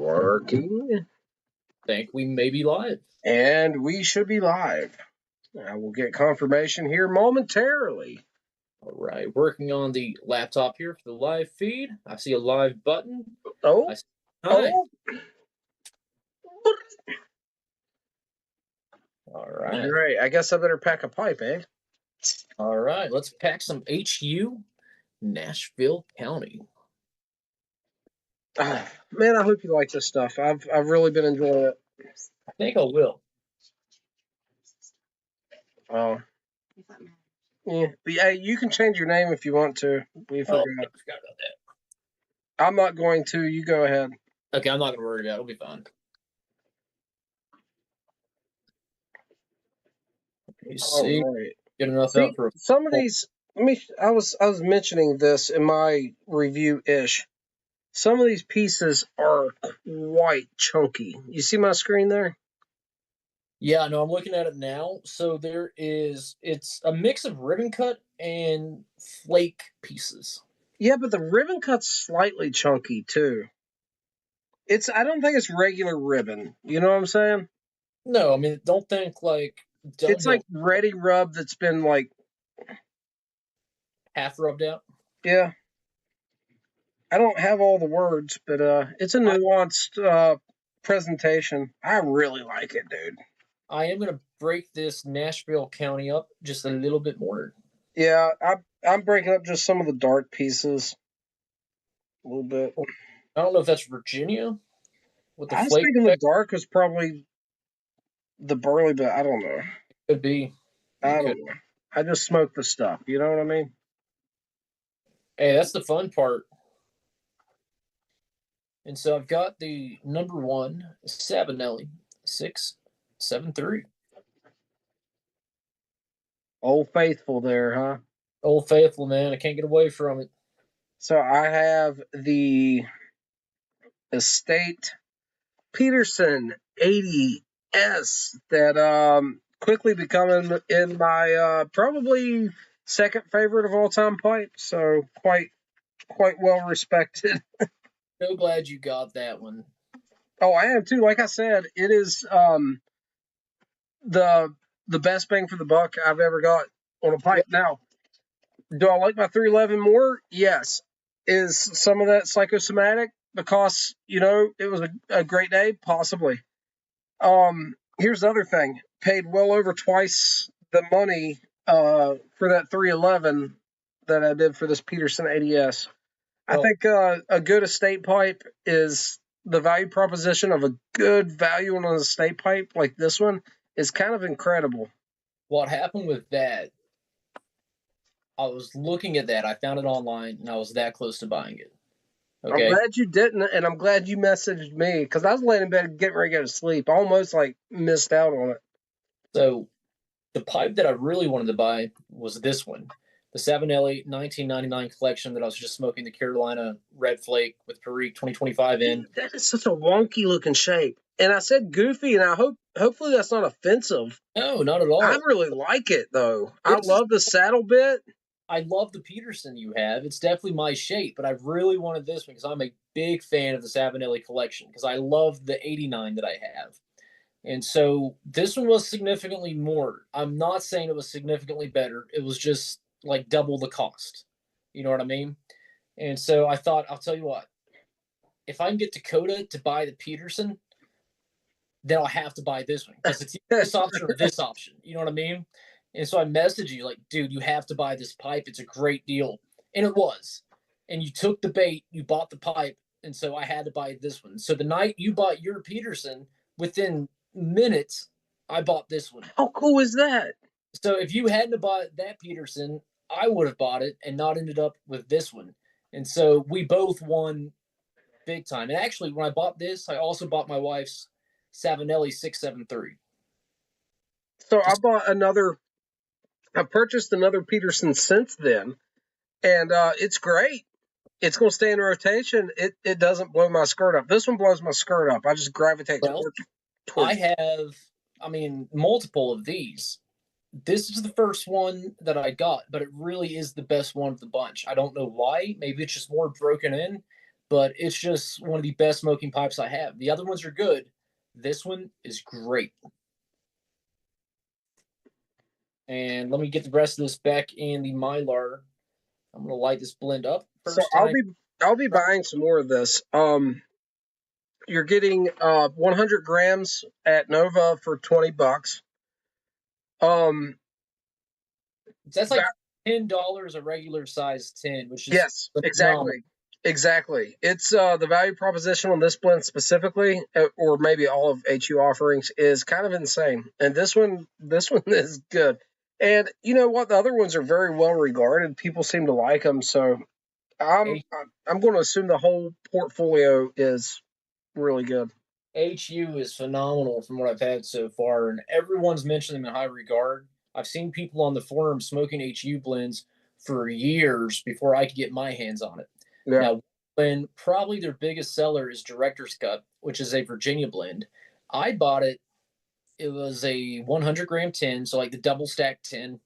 Working. Think we may be live. And we should be live. I will get confirmation here momentarily. All right, working on the laptop here for the live feed. I see a live button. Oh, Hi. All right. All right. I guess I better pack a pipe, eh? All right, let's pack some HU, Nashville County. Man, I hope you like this stuff. I've really been enjoying it. I think I will. Oh. Yeah, but yeah, you can change your name if you want to. We forgot. I forgot about that. I'm not going to. You go ahead. Okay, I'm not going to worry about it. It'll be fine. You see, right. Get enough out for some of these. I was mentioning this in my review ish. Some of these pieces are quite chunky. You see my screen there? Yeah, no, I'm looking at it now. So it's a mix of ribbon cut and flake pieces. Yeah, but the ribbon cut's slightly chunky too. I don't think it's regular ribbon. You know what I'm saying? No, I mean, don't think like Dunhill. It's like ready rub that's been like half rubbed out. Yeah. I don't have all the words, but it's a nuanced presentation. I really like it, dude. I am going to break this Nashville County up just a little bit more. Yeah, I'm breaking up just some of the dark pieces a little bit. I don't know if that's Virginia. With the I was thinking the dark was probably the burley, but I don't know. Could be. I don't know. I just smoked the stuff. You know what I mean? Hey, that's the fun part. And so I've got the number 1 Savinelli 673. Old Faithful there, huh? Old Faithful, man. I can't get away from it. So I have the Estate Peterson 80S that quickly becoming in my probably second favorite of all time pipe. So quite well respected. So glad you got that one. Oh, I am too. Like I said, it is the best bang for the buck I've ever got on a pipe. Now, do I like my 311 more? Yes. Is some of that psychosomatic because, it was a great day? Possibly. Here's the other thing. Paid well over twice the money for that 311 that I did for this Peterson 80S. Well, I think a good estate pipe is the value proposition of a good value on an estate pipe like this one is kind of incredible. What happened with that, I was looking at that. I found it online, and I was that close to buying it. Okay? I'm glad you didn't, and I'm glad you messaged me, because I was laying in bed getting ready to go to sleep. I almost, missed out on it. So the pipe that I really wanted to buy was this one. The Savinelli 1999 collection that I was just smoking, the Carolina Red Flake with Perique 2025 in. That is such a wonky looking shape. And I said goofy, and I hopefully that's not offensive. No, not at all. I really like it, though. I love the saddle bit. I love the Peterson you have. It's definitely my shape, but I really wanted this one because I'm a big fan of the Savinelli collection because I love the 89 that I have. And so this one was significantly more. I'm not saying it was significantly better. It was just like double the cost. You know what I mean? And so I thought, I'll tell you what, if I can get Dakota to buy the Peterson, then I'll have to buy this one because it's this option or this option. You know what I mean? And so I messaged you like, dude, you have to buy this pipe. It's a great deal. And it was. And you took the bait, you bought the pipe. And so I had to buy this one. So the night you bought your Peterson, within minutes, I bought this one. How cool is that? So if you hadn't bought that Peterson, I would have bought it and not ended up with this one. And so we both won big time. And actually, when I bought this, I also bought my wife's Savinelli 673. So I purchased another Peterson since then, and it's great. It's going to stay in rotation. It doesn't blow my skirt up. This one blows my skirt up. I just gravitate towards. I have, multiple of these. This is the first one that I got, but it really is the best one of the bunch. I don't know why. Maybe it's just more broken in, but it's just one of the best smoking pipes I have. The other ones are good. This one is great. And let me get the rest of this back in the Mylar. I'm gonna light this blend up So first time. I'll be buying some more of this. You're getting 100 grams at Nova for $20. That's like $10 a regular size tin, which is Yes, phenomenal. exactly. It's the value proposition on this blend specifically, or maybe all of HU offerings, is kind of insane. And this one is good. And you know what? The other ones are very well regarded. People seem to like them. So I'm going to assume the whole portfolio is really good. HU is phenomenal from what I've had so far, and everyone's mentioned them in high regard. I've seen people on the forum smoking HU blends for years before I could get my hands on it. Yeah. Now, when probably their biggest seller is Director's Cut, which is a Virginia blend. I bought it. It was a 100 gram tin, so like the double stack tin.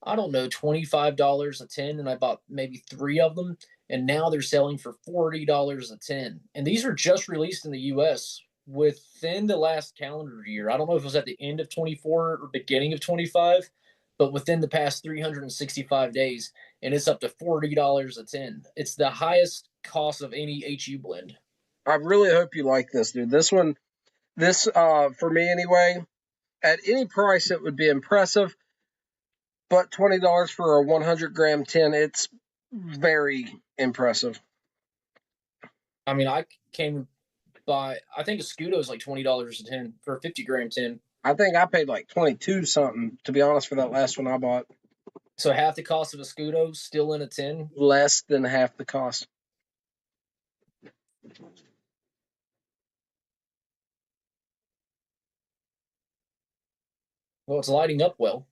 I don't know, $25 a tin, and I bought maybe 3 of them, and now they're selling for $40 a tin. And these are just released in the US within the last calendar year. I don't know if it was at the end of 24 or beginning of 25, but within the past 365 days, and it's up to $40 a tin. It's the highest cost of any HU blend. I really hope you like this, dude. This one, for me anyway, at any price it would be impressive. But $20 for a 100 gram tin, it's very impressive. I mean, I came by, I think a Scudo is like $20 a tin for a 50 gram tin. I think I paid like 22 something, to be honest, for that last one I bought. So half the cost of a Scudo still in a tin? Less than half the cost. Well, it's lighting up well.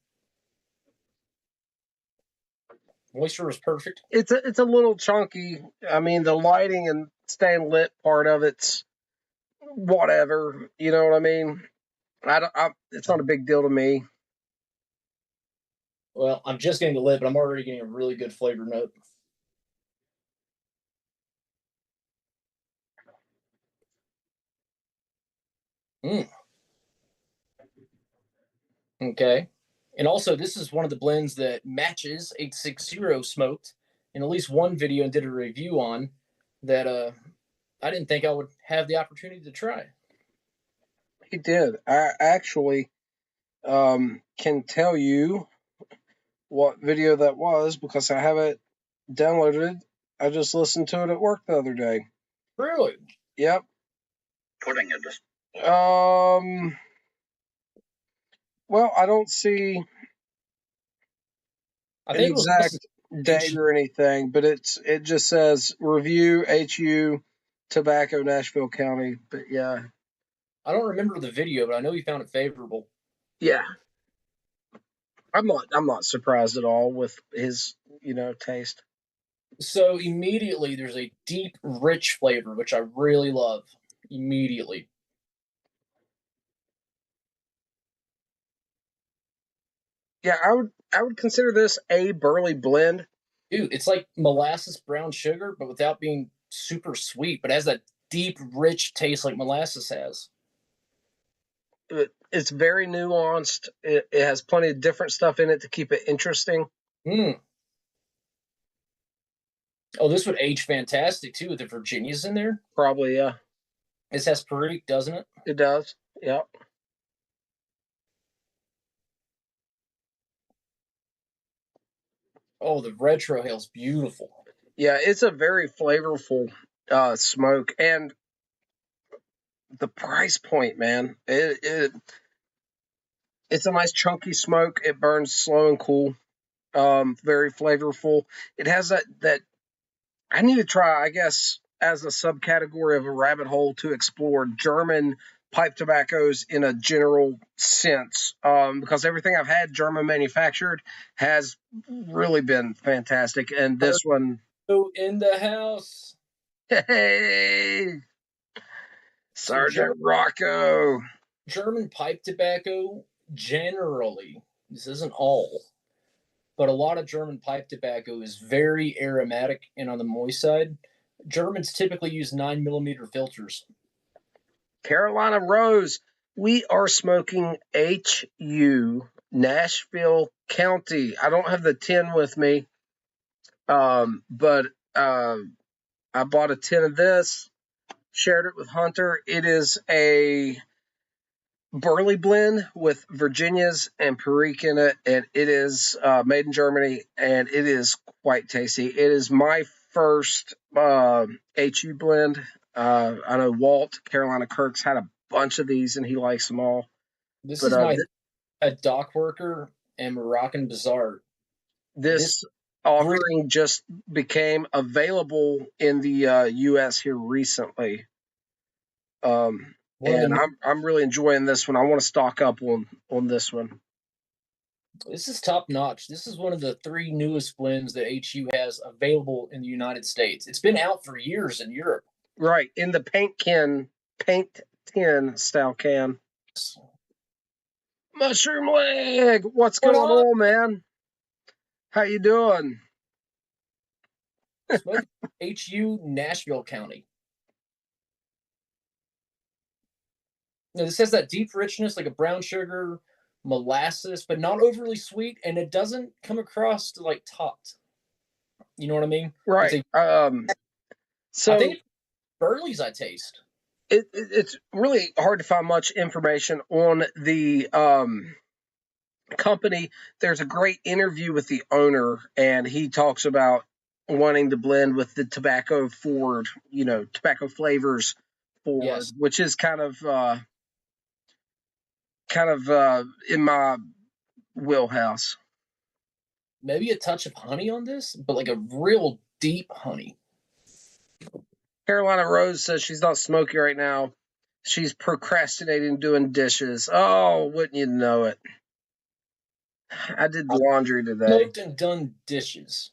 Moisture is perfect. It's a little chunky. I mean, the lighting and staying lit part of it's whatever. You know what I mean? It's not a big deal to me. Well, I'm just getting the lit, but I'm already getting a really good flavor note. Okay. And also, this is one of the blends that Matches 860 smoked in at least one video and did a review on that I didn't think I would have the opportunity to try. He did. I actually can tell you what video that was because I have it downloaded. I just listened to it at work the other day. Really? Yep. Putting it. Well, I don't see an exact date or anything, but it just says review HU Tobacco Nashville County. But yeah, I don't remember the video, but I know you found it favorable. Yeah, I'm not surprised at all with his taste. So immediately there's a deep, rich flavor, which I really love. Immediately. Yeah, I would consider this a burley blend. Dude, it's like molasses brown sugar, but without being super sweet, but it has that deep, rich taste like molasses has. It's very nuanced. It has plenty of different stuff in it to keep it interesting. Oh, this would age fantastic too with the Virginias in there. Probably, yeah. This has Perique, doesn't it? It does. Yep. Oh, the retrohale's beautiful. Yeah, it's a very flavorful smoke, and the price point, man. It's a nice chunky smoke. It burns slow and cool. Very flavorful. It has that I need to try, I guess, as a subcategory of a rabbit hole to explore German pipe tobaccos in a general sense, because everything I've had German manufactured has really been fantastic, and this one. So in the house. Hey, Sergeant Rocco. German pipe tobacco, generally, this isn't all, but a lot of German pipe tobacco is very aromatic and on the moist side. Germans typically use 9mm filters. Carolina Rose, we are smoking HU, Nashville County. I don't have the tin with me, but I bought a tin of this, shared it with Hunter. It is a Burley blend with Virginias and Perique in it, and it is made in Germany, and it is quite tasty. It is my first HU blend. I know Walt Carolina Kirk's had a bunch of these, and he likes them all. This But is my a dock worker and Moroccan Bazaar. this offering just became available in the U.S. here recently. And I'm really enjoying this one. I want to stock up on this one. This is top notch. This is one of the 3 newest blends that HU has available in the United States. It's been out for years in Europe. Right, in the paint tin style can. Mushroom Leg, what's going on, man? How you doing? HU, Nashville County. Now, this has that deep richness, like a brown sugar, molasses, but not overly sweet, and it doesn't come across to like topped. You know what I mean? Right. So I think Burley's I taste. It's really hard to find much information on the company. There's a great interview with the owner, and he talks about wanting to blend with the tobacco forward, tobacco flavors forward, yes, which is kind of in my wheelhouse. Maybe a touch of honey on this, but like a real deep honey. Carolina Rose says she's not smoking right now. She's procrastinating doing dishes. Oh, wouldn't you know it? I did laundry today. Smoked and done dishes.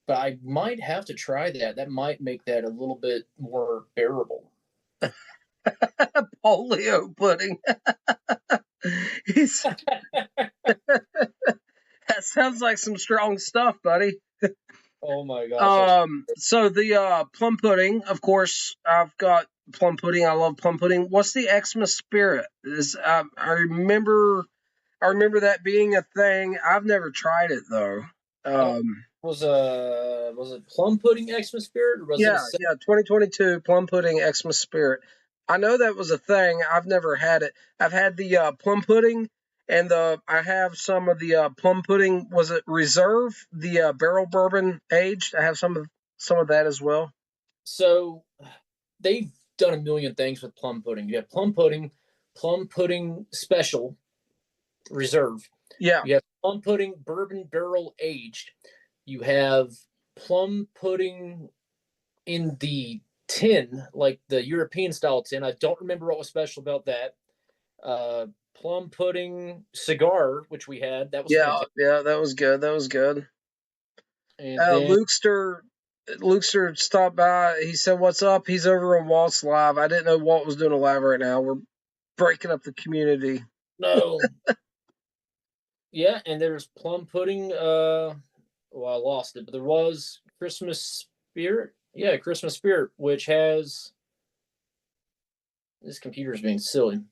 But I might have to try that. That might make that a little bit more bearable. Polio pudding. That sounds like some strong stuff, buddy. Oh my gosh. So the plum pudding, of course, I've got plum pudding. I love plum pudding. What's the Xmas Spirit? I remember that being a thing. I've never tried it though. Was it plum pudding Xmas Spirit? Or was it 2022 plum pudding Xmas Spirit. I know that was a thing. I've never had it. I've had the plum pudding, and I have some of the plum pudding. Was it Reserve, the barrel bourbon aged? I have some of that as well. So they've done a million things with plum pudding. You have plum pudding special, Reserve. Yeah. You have plum pudding bourbon barrel aged. You have plum pudding in the tin, like the European style tin. I don't remember what was special about that. Plum pudding cigar, which we had. That was fantastic. Yeah, that was good. And Lukester stopped by. He said, "What's up?" He's over on Walt's live. I didn't know Walt was doing a live right now. We're breaking up the community. No. Yeah, and there's plum pudding. Well, I lost it, but there was Christmas Spirit. Yeah, Christmas Spirit, which has, this computer's being silly,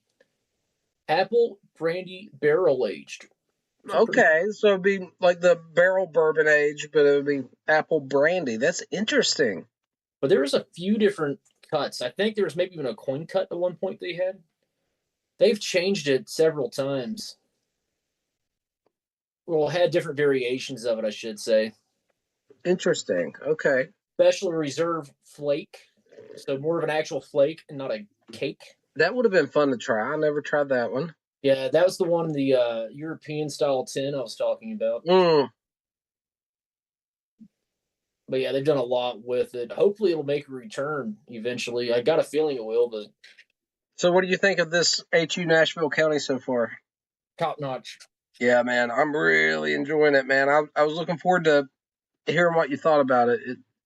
apple brandy barrel aged. Okay, so it'd be like the barrel bourbon age, but it would be apple brandy. That's interesting. But there was a few different cuts. I think there was maybe even a coin cut at one point they had. They've changed it several times. Well, had different variations of it, I should say. Interesting. Okay. Special Reserve flake. So more of an actual flake and not a cake. That would have been fun to try. I never tried that one. Yeah, that was the one in the European style tin I was talking about. But yeah, they've done a lot with it. Hopefully it'll make a return eventually. I got a feeling it will, but. So what do you think of this HU Nashville County so far? Top notch. Yeah, man. I'm really enjoying it, man. I was looking forward to hearing what you thought about it.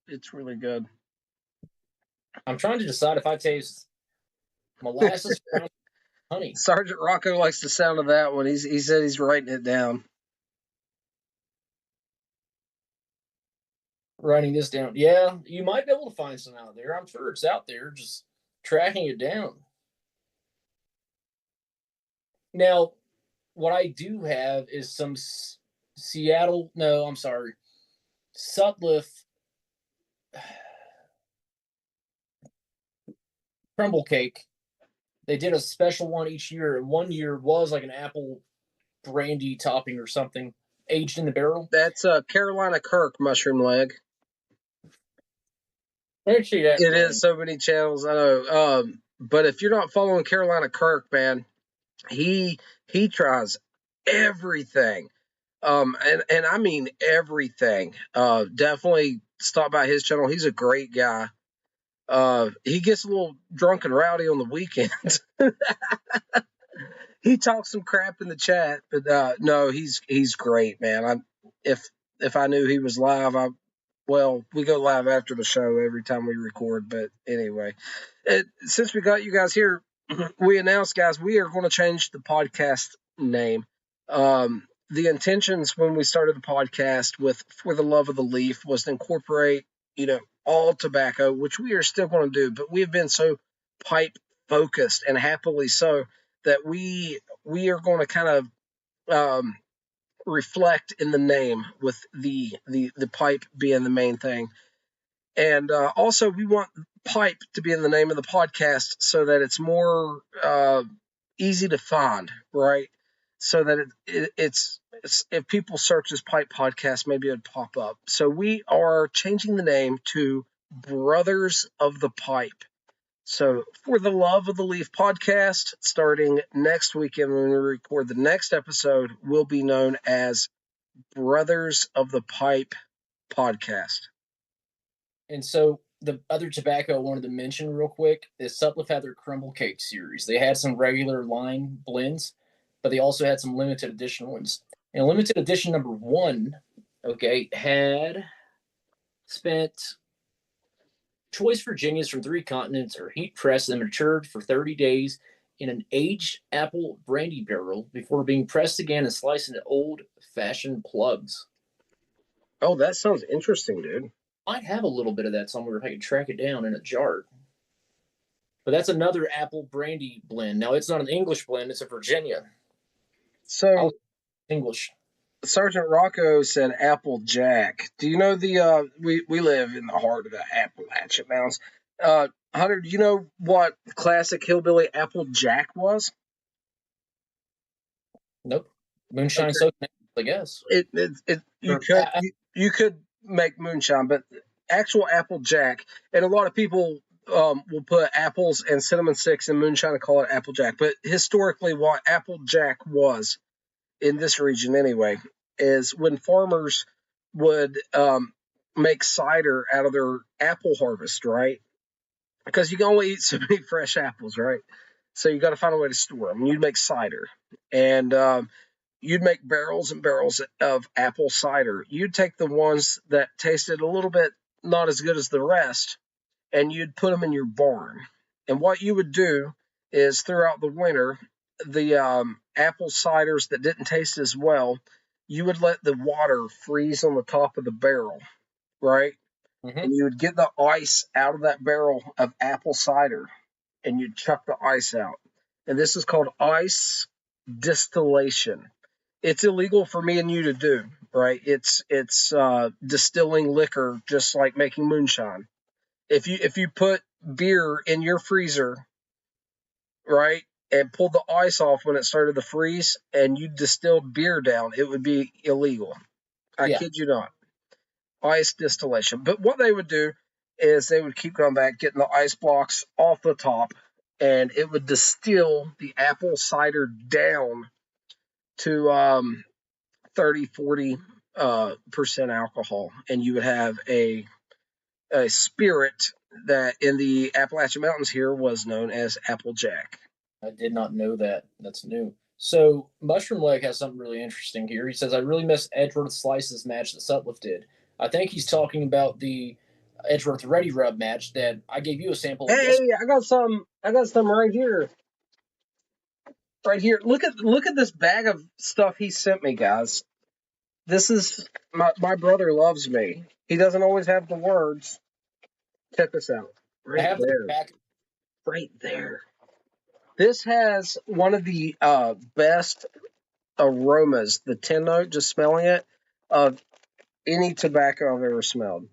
It's really good. I'm trying to decide if I taste molasses or honey. Sergeant Rocco likes the sound of that one. He said he's writing it down. writing this down. Yeah, you might be able to find some out there. I'm sure it's out there, just tracking it down. Now, what I do have is some Seattle. No, I'm sorry, Sutliff crumble cake. They did a special one each year, and one year was like an apple brandy topping or something, aged in the barrel. That's Carolina Kirk mushroom leg. Let's see that. It is so many channels, I know. But if you're not following Carolina Kirk, man, he tries everything. And I mean everything. Definitely stop by his channel. He's a great guy. He gets a little drunk and rowdy on the weekends. He talks some crap in the chat, but no, he's great, man. If I knew he was live, we go live after the show every time we record. But anyway, since we got you guys here, we announced, guys, we are going to change the podcast name. The intentions when we started the podcast with For the Love of the Leaf was to incorporate, all tobacco, which we are still going to do, but we've been so pipe focused, and happily so, that we are going to kind of reflect in the name with the pipe being the main thing. And also we want pipe to be in the name of the podcast so that it's more easy to find, right? So that it's if people search this pipe podcast, maybe it'd pop up. So we are changing the name to Brothers of the Pipe. So For the Love of the Leaf podcast, starting next weekend when we record the next episode, will be known as Brothers of the Pipe podcast. And so the other tobacco I wanted to mention real quick is Sutliff had their crumble cake series. They had some regular line blends, but they also had some limited edition ones. And limited edition number 1, had spent choice Virginias from 3 continents are heat pressed and matured for 30 days in an aged apple brandy barrel before being pressed again and sliced into old-fashioned plugs. Oh, that sounds interesting, dude. Might have a little bit of that somewhere if I could track it down in a jar. But that's another apple brandy blend. Now, it's not an English blend, it's a Virginia. So, English. Sergeant Rocco said Apple Jack. Do you know we live in the heart of the Appalachian Mountains. Hunter, do you know what classic hillbilly Apple Jack was? Nope. Moonshine soaked, I guess. You could make moonshine, but actual Apple Jack, and a lot of people will put apples and cinnamon sticks in moonshine and call it Apple Jack. But historically, what Apple Jack was, in this region anyway, is when farmers would make cider out of their apple harvest, right? Because you can only eat so many fresh apples, right? So you got to find a way to store them. You'd make cider, and you'd make barrels and barrels of apple cider. You'd take the ones that tasted a little bit not as good as the rest, and you'd put them in your barn. And what you would do is throughout the winter, the apple ciders that didn't taste as well, you would let the water freeze on the top of the barrel, right? Mm-hmm. And you would get the ice out of that barrel of apple cider, and you'd chuck the ice out. And this is called ice distillation. It's illegal for me and you to do, right? It's distilling liquor just like making moonshine. If you put beer in your freezer, right, and pulled the ice off when it started to freeze, and you distilled beer down, it would be illegal. I kid you not. Ice distillation. But what they would do is they would keep going back, getting the ice blocks off the top, and it would distill the apple cider down to 30-40% alcohol, and you would have a spirit that in the Appalachian Mountains here was known as Apple Jack. I did not know that. That's new. So Mushroom Leg has something really interesting here. He says, I really miss Edgeworth Slices match that Sutliff did. I think he's talking about the Edgeworth Ready Rub match that I gave you a sample of. Hey, I got some right here. Right here. Look at this bag of stuff he sent me, guys. This is my brother loves me. He doesn't always have the words. Check this out. I Right have the there. back. Right there. This has one of the best aromas, the 10 note, just smelling it, of any tobacco I've ever smelled.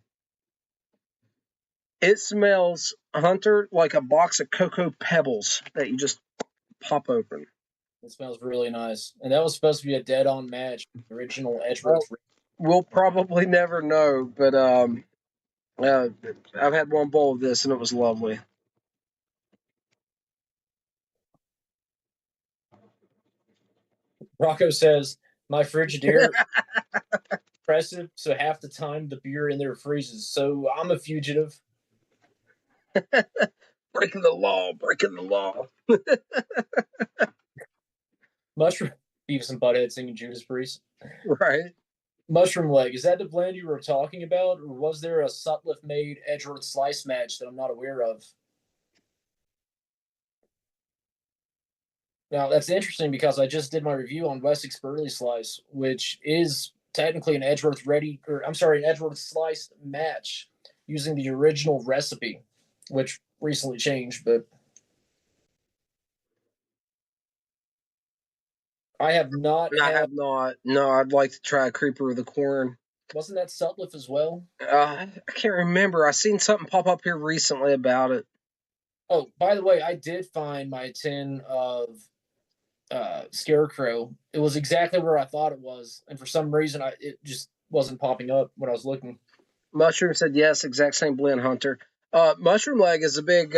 It smells, Hunter, like a box of Cocoa Pebbles that you just pop open. It smells really nice. And that was supposed to be a dead-on match. The original Edgeworth. We'll probably never know, but I've had one bowl of this and it was lovely. Rocco says, my Frigidaire impressive, so half the time the beer in there freezes. So I'm a fugitive. Breaking the law, breaking the law. Mushroom Beavis and Butthead singing Judas Priest. Right. Mushroom Leg, is that the blend you were talking about, or was there a Sutliff made Edgeworth slice match that I'm not aware of? Now that's interesting because I just did my review on Wessex Burley Slice, which is technically an Edgeworth an Edgeworth slice match using the original recipe, which recently changed, but I have not. I have not. No, I'd like to try a Creeper of the Corn. Wasn't that Sutliff as well? I can't remember. I seen something pop up here recently about it. Oh, by the way, I did find my tin of Scarecrow. It was exactly where I thought it was, and for some reason, it just wasn't popping up when I was looking. Mushroom said yes, exact same blend, Hunter. Mushroom Leg is a big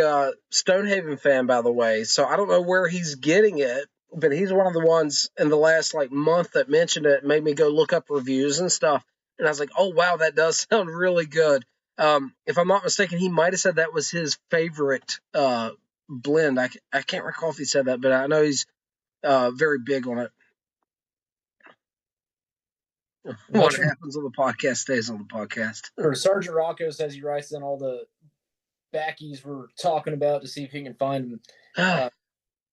Stonehaven fan, by the way, so I don't know where he's getting it, but he's one of the ones in the last month that mentioned it, made me go look up reviews and stuff, and I was like, oh wow, that does sound really good. If I'm not mistaken, he might have said that was his favorite blend. I can't recall if he said that, but I know he's very big on it. What happens on the podcast stays on the podcast. Or Sergeant Rocco says he writes down all the backies we're talking about to see if he can find them.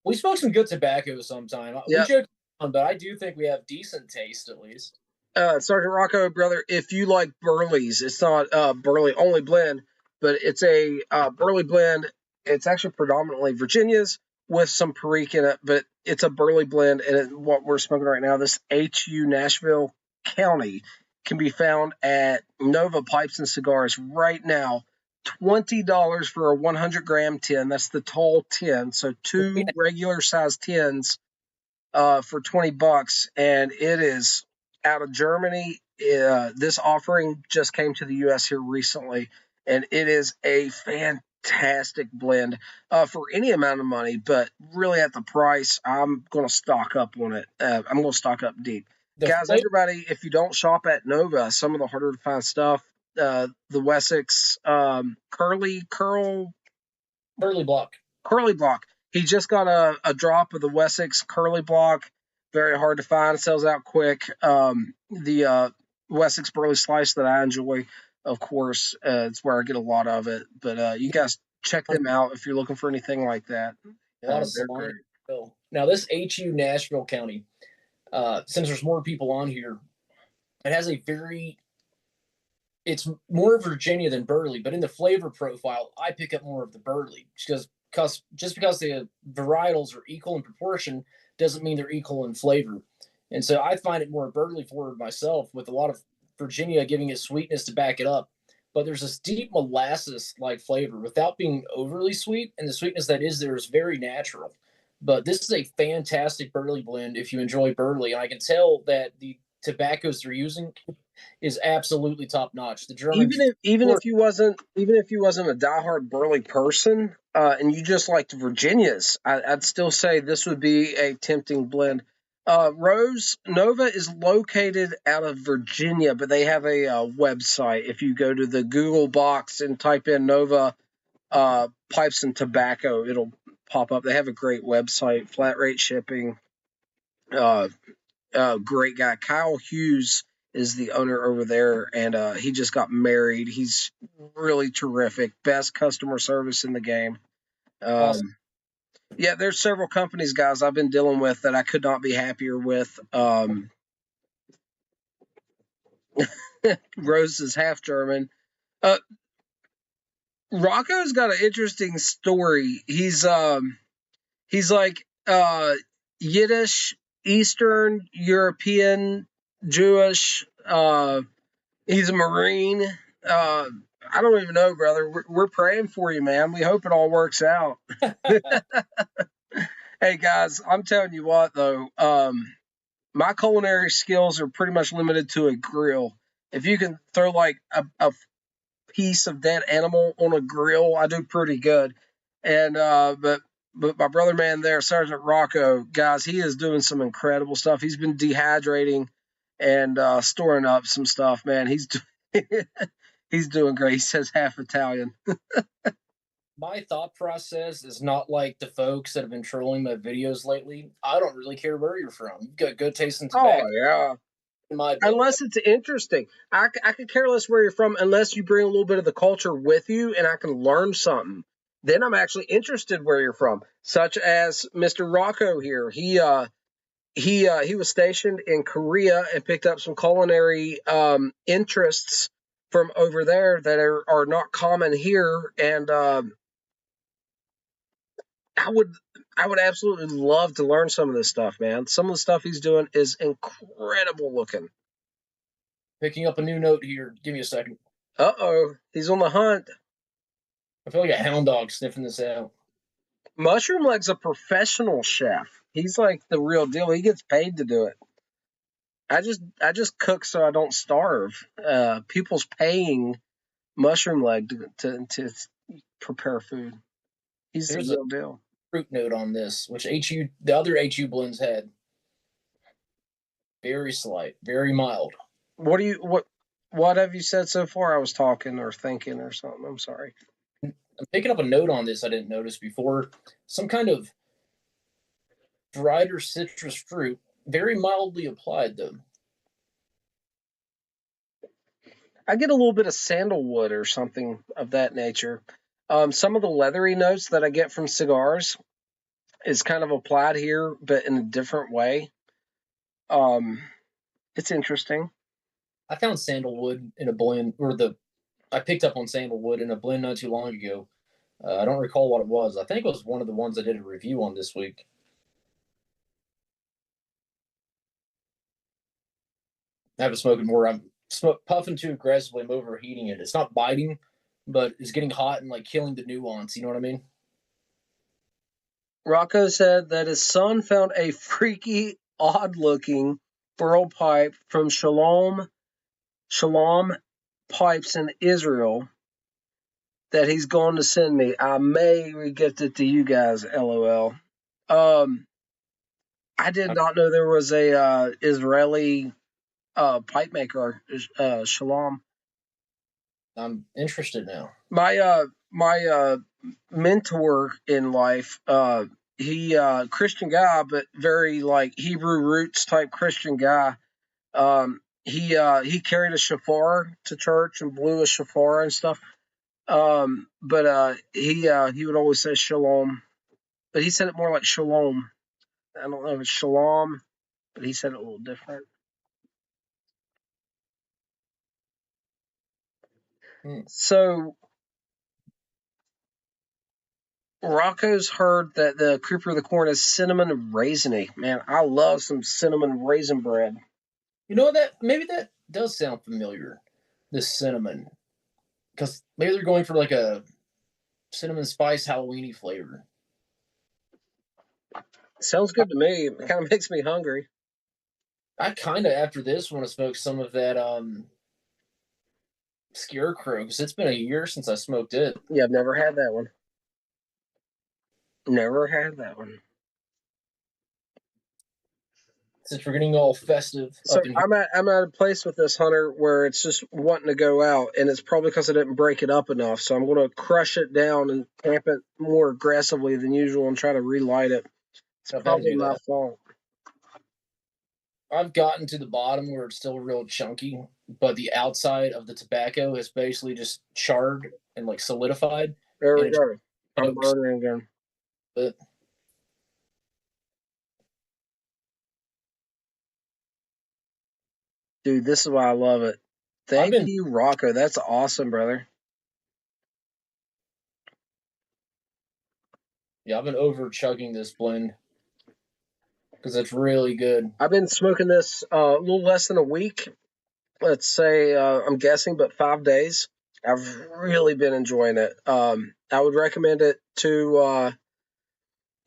We smoke some good tobacco sometime. Yep. We joke on, but I do think we have decent taste at least. Sergeant Rocco, brother, if you like Burleys, it's not Burley only blend, but it's a Burley blend. It's actually predominantly Virginia's with some Perique in it, but it's a Burley blend, and what we're smoking right now, this HU Nashville County, can be found at Nova Pipes and Cigars right now. $20 for a 100-gram tin. That's the tall tin, so 2 regular size tins for $20, and it is out of Germany. This offering just came to the U.S. here recently, and it is a fantastic blend for any amount of money, but really at the price, I'm going to stock up on it. I'm going to stock up deep. Guys, everybody, if you don't shop at Nova, some of the harder to find stuff, the Wessex Curly Block. He just got a drop of the Wessex Curly Block. Very hard to find. It sells out quick. The Wessex Burley Slice that I enjoy, of course, it's where I get a lot of it. But you guys check them out if you're looking for anything like that. A lot of salami. Now, this HU Nashville County, since there's more people on here, it has it's more Virginia than Burley, but in the flavor profile, I pick up more of the Burley just because the varietals are equal in proportion doesn't mean they're equal in flavor. And so I find it more Burley forward myself, with a lot of Virginia giving it sweetness to back it up. But there's this deep molasses-like flavor without being overly sweet, and the sweetness that is there is very natural. But this is a fantastic Burley blend if you enjoy Burley, and I can tell that the tobaccos they're using is absolutely top notch. The German, even if you wasn't a diehard Burley person, and you just liked Virginias, I'd still say this would be a tempting blend. Rose Nova is located out of Virginia, but they have a website. If you go to the Google box and type in Nova pipes and tobacco, it'll pop up. They have a great website, flat rate shipping. Great guy. Kyle Hughes is the owner over there, and he just got married. He's really terrific. Best customer service in the game. Awesome. Yeah, there's several companies, guys, I've been dealing with that I could not be happier with. Rose is half German. Rocco's got an interesting story. He's like Yiddish, Eastern European, Jewish. He's a Marine. I don't even know, brother. We're praying for you, man. We hope it all works out. Hey, guys, I'm telling you what, though. My culinary skills are pretty much limited to a grill. If you can throw like a piece of that animal on a grill, I do pretty good. And but my brother man there, Sergeant Rocco, guys, he is doing some incredible stuff. He's been dehydrating and storing up some stuff, man. He's he's doing great. He says half Italian. My thought process is not like the folks that have been trolling my videos lately. I don't really care where you're from. You've got good taste in tobacco. Oh yeah. In my Unless it's interesting. I could care less where you're from unless you bring a little bit of the culture with you and I can learn something. Then I'm actually interested where you're from, such as Mr. Rocco here. He was stationed in Korea and picked up some culinary interests from over there that are not common here. And I would absolutely love to learn some of this stuff, man. Some of the stuff he's doing is incredible looking. Picking up a new note here. Give me a second. Uh-oh, he's on the hunt. I feel like a hound dog sniffing this out. Mushroom Leg's a professional chef. He's like the real deal. He gets paid to do it. I just cook so I don't starve. People's paying Mushroom Leg to prepare food. He's There's the real deal. Fruit note on this, which the other HU blends had. Very slight, very mild. What have you said so far? I was talking or thinking or something. I'm sorry. I'm picking up a note on this I didn't notice before. Some kind of dried or citrus fruit, very mildly applied though. I get a little bit of sandalwood or something of that nature. Some of the leathery notes that I get from cigars is kind of applied here, but in a different way. It's interesting. I found sandalwood in a blend, I picked up on sandalwood in a blend not too long ago. I don't recall what it was. I think it was one of the ones I did a review on this week. I haven't smoking more. I'm puffing too aggressively. I'm overheating it. It's not biting, but it's getting hot and like killing the nuance. You know what I mean? Rocco said that his son found a freaky, odd-looking burl pipe from Shalom Pipes in Israel that he's going to send me. I may re-gift it to you guys, LOL. I did not know there was a Israeli pipe maker, Shalom. I'm interested now. My mentor in life, he Christian guy, but very like Hebrew roots type Christian guy. He carried a shofar to church and blew a shofar and stuff. But he would always say shalom, but he said it more like shalom. I don't know if it's shalom, but he said it a little different. So Rocco's heard that the creeper of the corn is cinnamon and raisiny. Man, I love some cinnamon raisin bread. You know that maybe that does sound familiar. This cinnamon, because maybe they're going for like a cinnamon spice Halloweeny flavor. Sounds good to me. It kind of makes me hungry. I kind of after this want to smoke some of that Scarecrow because it's been a year since I smoked it. Yeah, I've never had that one. Never had that one. Since we're getting all festive, so I'm at a place with this hunter where it's just wanting to go out, and it's probably because I didn't break it up enough. So I'm going to crush it down and tamp it more aggressively than usual and try to relight it. It's probably my fault. I've gotten to the bottom where it's still real chunky, but the outside of the tobacco is basically just charred and like solidified. There we go. I'm burning again. But dude, this is why I love it. Thank you, Rocco. That's awesome, brother. Yeah, I've been over chugging this blend because it's really good. I've been smoking this a little less than a week. Let's say I'm guessing, but 5 days. I've really been enjoying it. I would recommend it to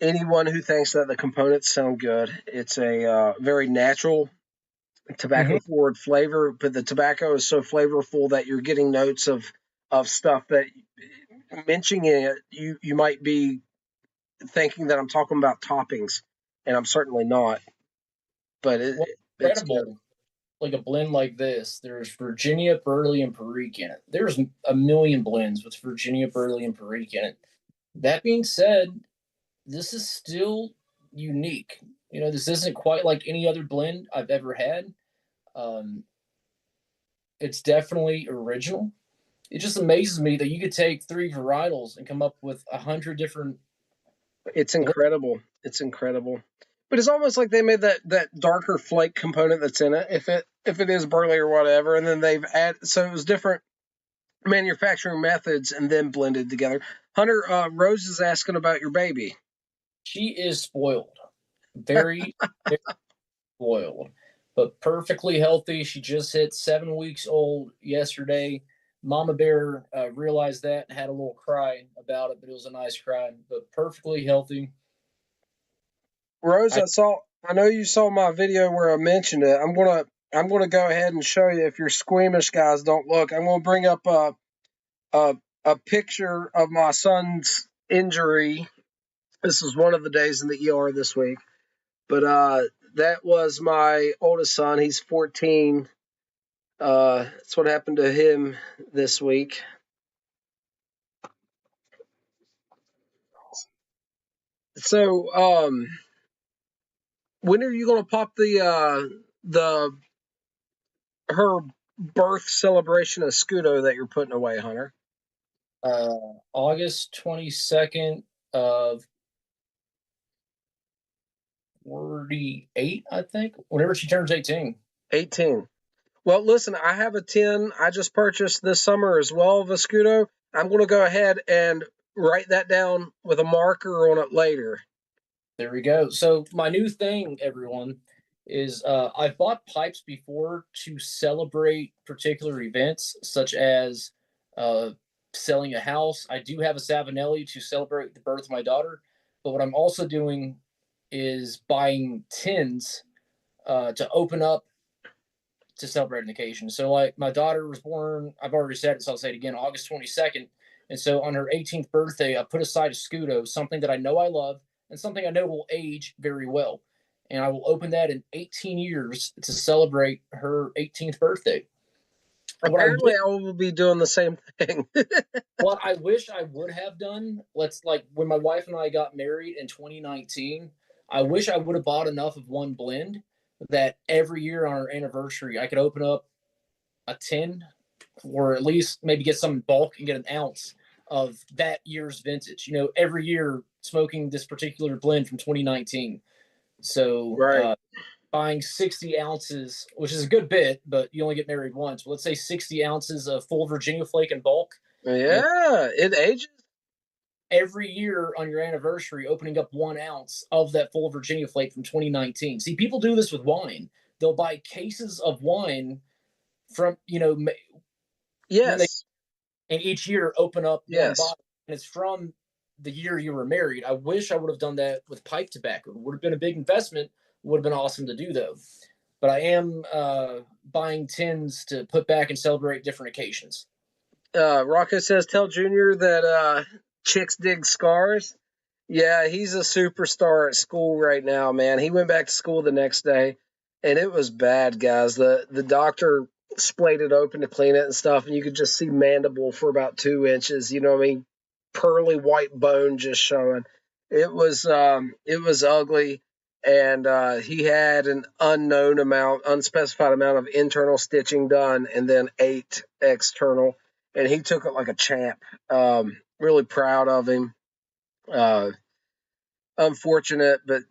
anyone who thinks that the components sound good. It's a very natural tobacco forward flavor, but the tobacco is so flavorful that you're getting notes of stuff that mentioning it, you might be thinking that I'm talking about toppings, and I'm certainly not. But it's incredible. good. Like a blend like this, there's Virginia, Burley, and Perique in it. There's a million blends with Virginia, Burley, and Perique in it. That being said, this is still unique. You know, this isn't quite like any other blend I've ever had. It's definitely original. It just amazes me that you could take 3 varietals and come up with 100 different. It's incredible. It's incredible. But it's almost like they made that darker flake component that's in it, if it is burley or whatever, and then they've added, so it was different manufacturing methods and then blended together. Hunter, Rose is asking about your baby. She is spoiled, very, very spoiled, but perfectly healthy. She just hit 7 weeks old yesterday. Mama Bear realized that and had a little cry about it, but it was a nice cry. But perfectly healthy. Rose, I know you saw my video where I mentioned it. I'm gonna go ahead and show you. If you're squeamish, guys, don't look. I'm gonna bring up a picture of my son's injury. This is one of the days in the ER this week. But that was my oldest son. He's 14. That's what happened to him this week. So, when are you gonna pop the her birth celebration of Scudo that you're putting away, Hunter? August 22nd of 48, I think. Whenever she turns 18. 18. Well, listen, I have a 10 I just purchased this summer as well of a Scudo. I'm going to go ahead and write that down with a marker on it later. There we go. So my new thing, everyone, is I've bought pipes before to celebrate particular events, such as selling a house. I do have a Savinelli to celebrate the birth of my daughter, but what I'm also doing is buying tins to open up to celebrate an occasion. So, like, my daughter was born, I've already said it, so I'll say it again, August 22nd. And so on her 18th birthday, I put aside a Scudo, something that I know I love and something I know will age very well. And I will open that in 18 years to celebrate her 18th birthday. Apparently, I will be doing the same thing. What I wish I would have done, when my wife and I got married in 2019, I wish I would have bought enough of one blend that every year on our anniversary, I could open up a tin, or at least maybe get some in bulk and get an ounce of that year's vintage. You know, every year smoking this particular blend from 2019. So right. Buying 60 ounces, which is a good bit, but you only get married once. But let's say 60 ounces of full Virginia flake in bulk. Yeah, it ages. Every year on your anniversary, opening up 1 ounce of that full Virginia flake from 2019. See, people do this with wine. They'll buy cases of wine from, yes, and each year open up one yes. bottle, and it's from the year you were married. I wish I would have done that with pipe tobacco. It would have been a big investment. Would have been awesome to do, though. But I am buying tins to put back and celebrate different occasions. Rocco says, tell Junior that chicks dig scars. Yeah, he's a superstar at school right now, man. He went back to school the next day, and it was bad, guys. The doctor splayed it open to clean it and stuff, and you could just see mandible for about 2 inches. You know what I mean? Pearly white bone just showing. It was ugly, and he had an unspecified amount of internal stitching done, and then 8 external, and he took it like a champ. Really proud of him. Unfortunate, but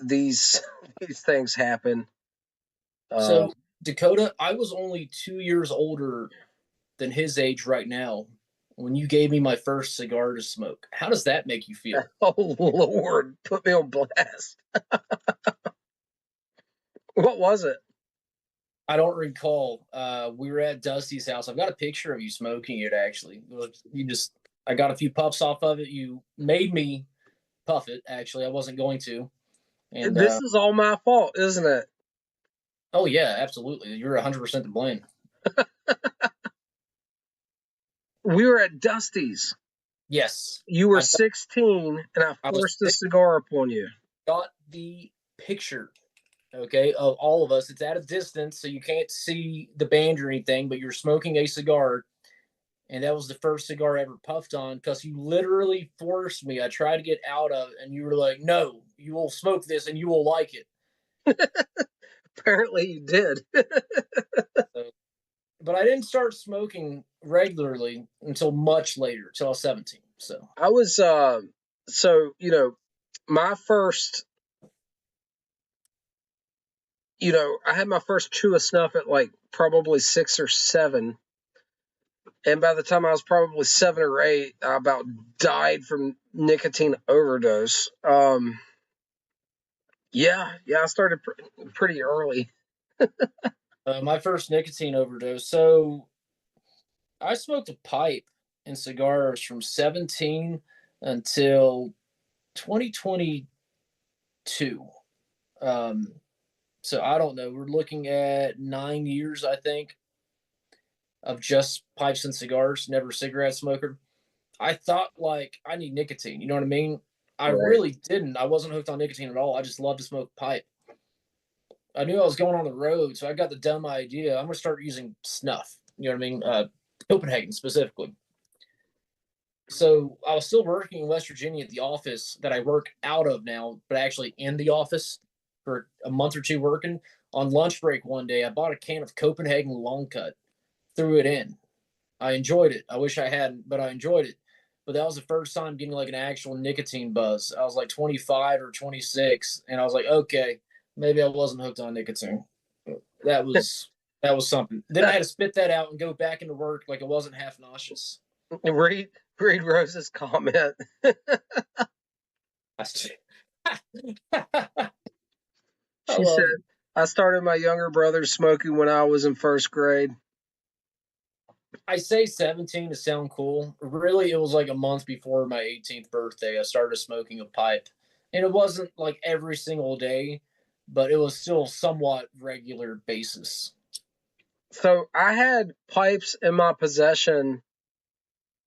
these things happen. So Dakota, I was only 2 years older than his age right now when you gave me my first cigar to smoke. How does that make you feel? Oh Lord, put me on blast. What was it? I don't recall. We were at Dusty's house. I've got a picture of you smoking it. Actually, I got a few puffs off of it. You made me puff it. Actually, I wasn't going to. And This is all my fault, isn't it? oh yeah, absolutely. You're 100% to blame. We were at Dusty's. Yes, You were 16, and I I was forced a cigar upon you. got the picture. Okay, of all of us. It's at a distance, so you can't see the band or anything, but you're smoking a cigar. And that was the first cigar I ever puffed on because you literally forced me. I tried to get out of it, and you were like, no, you will smoke this and you will like it. Apparently, you did. So, but I didn't start smoking regularly until much later, until I was 17. So I was, my first, I had my first chew of snuff at like probably 6 or 7. And by the time I was probably 7 or 8, I about died from nicotine overdose. Yeah, I started pretty early. my first nicotine overdose. So I smoked a pipe and cigars from 17 until 2022. Um, so I don't know. We're looking at 9 years, I think, of just pipes and cigars, never a cigarette smoker. I thought like I need nicotine. You know what I mean? I Right. really didn't. I wasn't hooked on nicotine at all. I just loved to smoke pipe. I knew I was going on the road, so I got the dumb idea. I'm gonna start using snuff. You know what I mean? Copenhagen specifically. So I was still working in West Virginia at the office that I work out of now, but actually in the office for a month or two working. On lunch break one day, I bought a can of Copenhagen Long Cut, threw it in. I enjoyed it. I wish I hadn't, but I enjoyed it. But that was the first time getting like an actual nicotine buzz. I was like 25 or 26, and I was like, okay, maybe I wasn't hooked on nicotine. That was that was something. Then I had to spit that out and go back into work like it wasn't half nauseous. Read Rose's comment. She said, I started my younger brother smoking when I was in first grade. I say 17 to sound cool. Really, it was like a month before my 18th birthday. I started smoking a pipe. And it wasn't like every single day, but it was still somewhat regular basis. So I had pipes in my possession.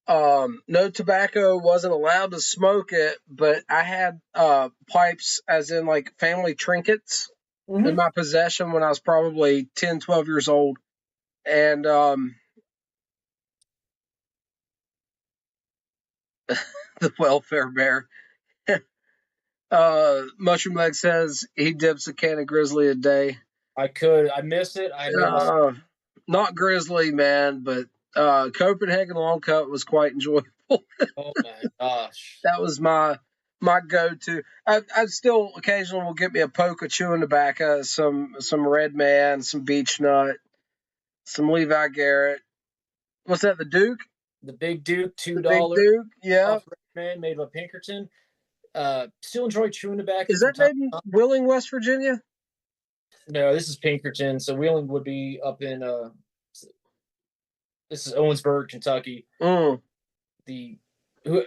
No tobacco, wasn't allowed to smoke it, but I had pipes as in like family trinkets in my possession when I was probably 10, 12 years old. And the welfare bear. Mushroom Leg says he dips a can of Grizzly a day. I miss it. I not Grizzly, man, but Copenhagen Long Cut was quite enjoyable. Oh my gosh. That was my go-to. I still occasionally will get me a poke of chewing tobacco, some Red Man, some Beech Nut, some Levi Garrett. What's that? The Duke? The Big Duke, $2. The Big Duke, yeah. Man made by Pinkerton. Still enjoy chewing tobacco. Is that made in Wheeling, West Virginia? No, this is Pinkerton. So Wheeling would be up in this is Owensburg, Kentucky. The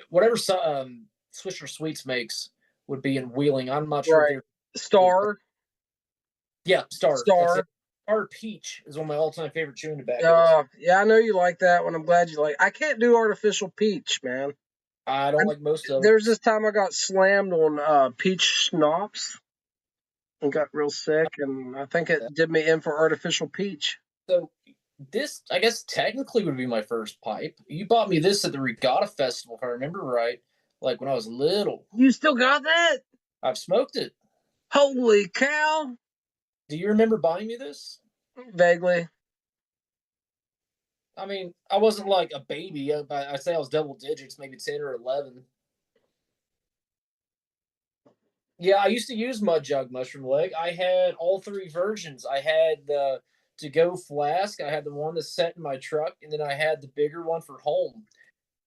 whatever Swisher Sweets makes would be in Wheeling. I'm not sure. Right. Star. Yeah, Star. Star Peach is one of my all-time favorite chewing tobaccos. Yeah, I know you like that one. I'm glad you like. I can't do artificial peach, man. I don't like most of them. There's this time I got slammed on peach schnapps and got real sick, and I think it did me in for artificial peach. So this, I guess, technically would be my first pipe. You bought me this at the Regatta Festival, if I remember right, like when I was little. You still got that? I've smoked it. Holy cow! Do you remember buying me this? Vaguely. I mean, I wasn't like a baby. I say I was double digits, maybe 10 or 11. Yeah, I used to use Mud Jug Mushroom Leg. I had all three versions. I had the to-go flask. I had the one that's set in my truck, and then I had the bigger one for home.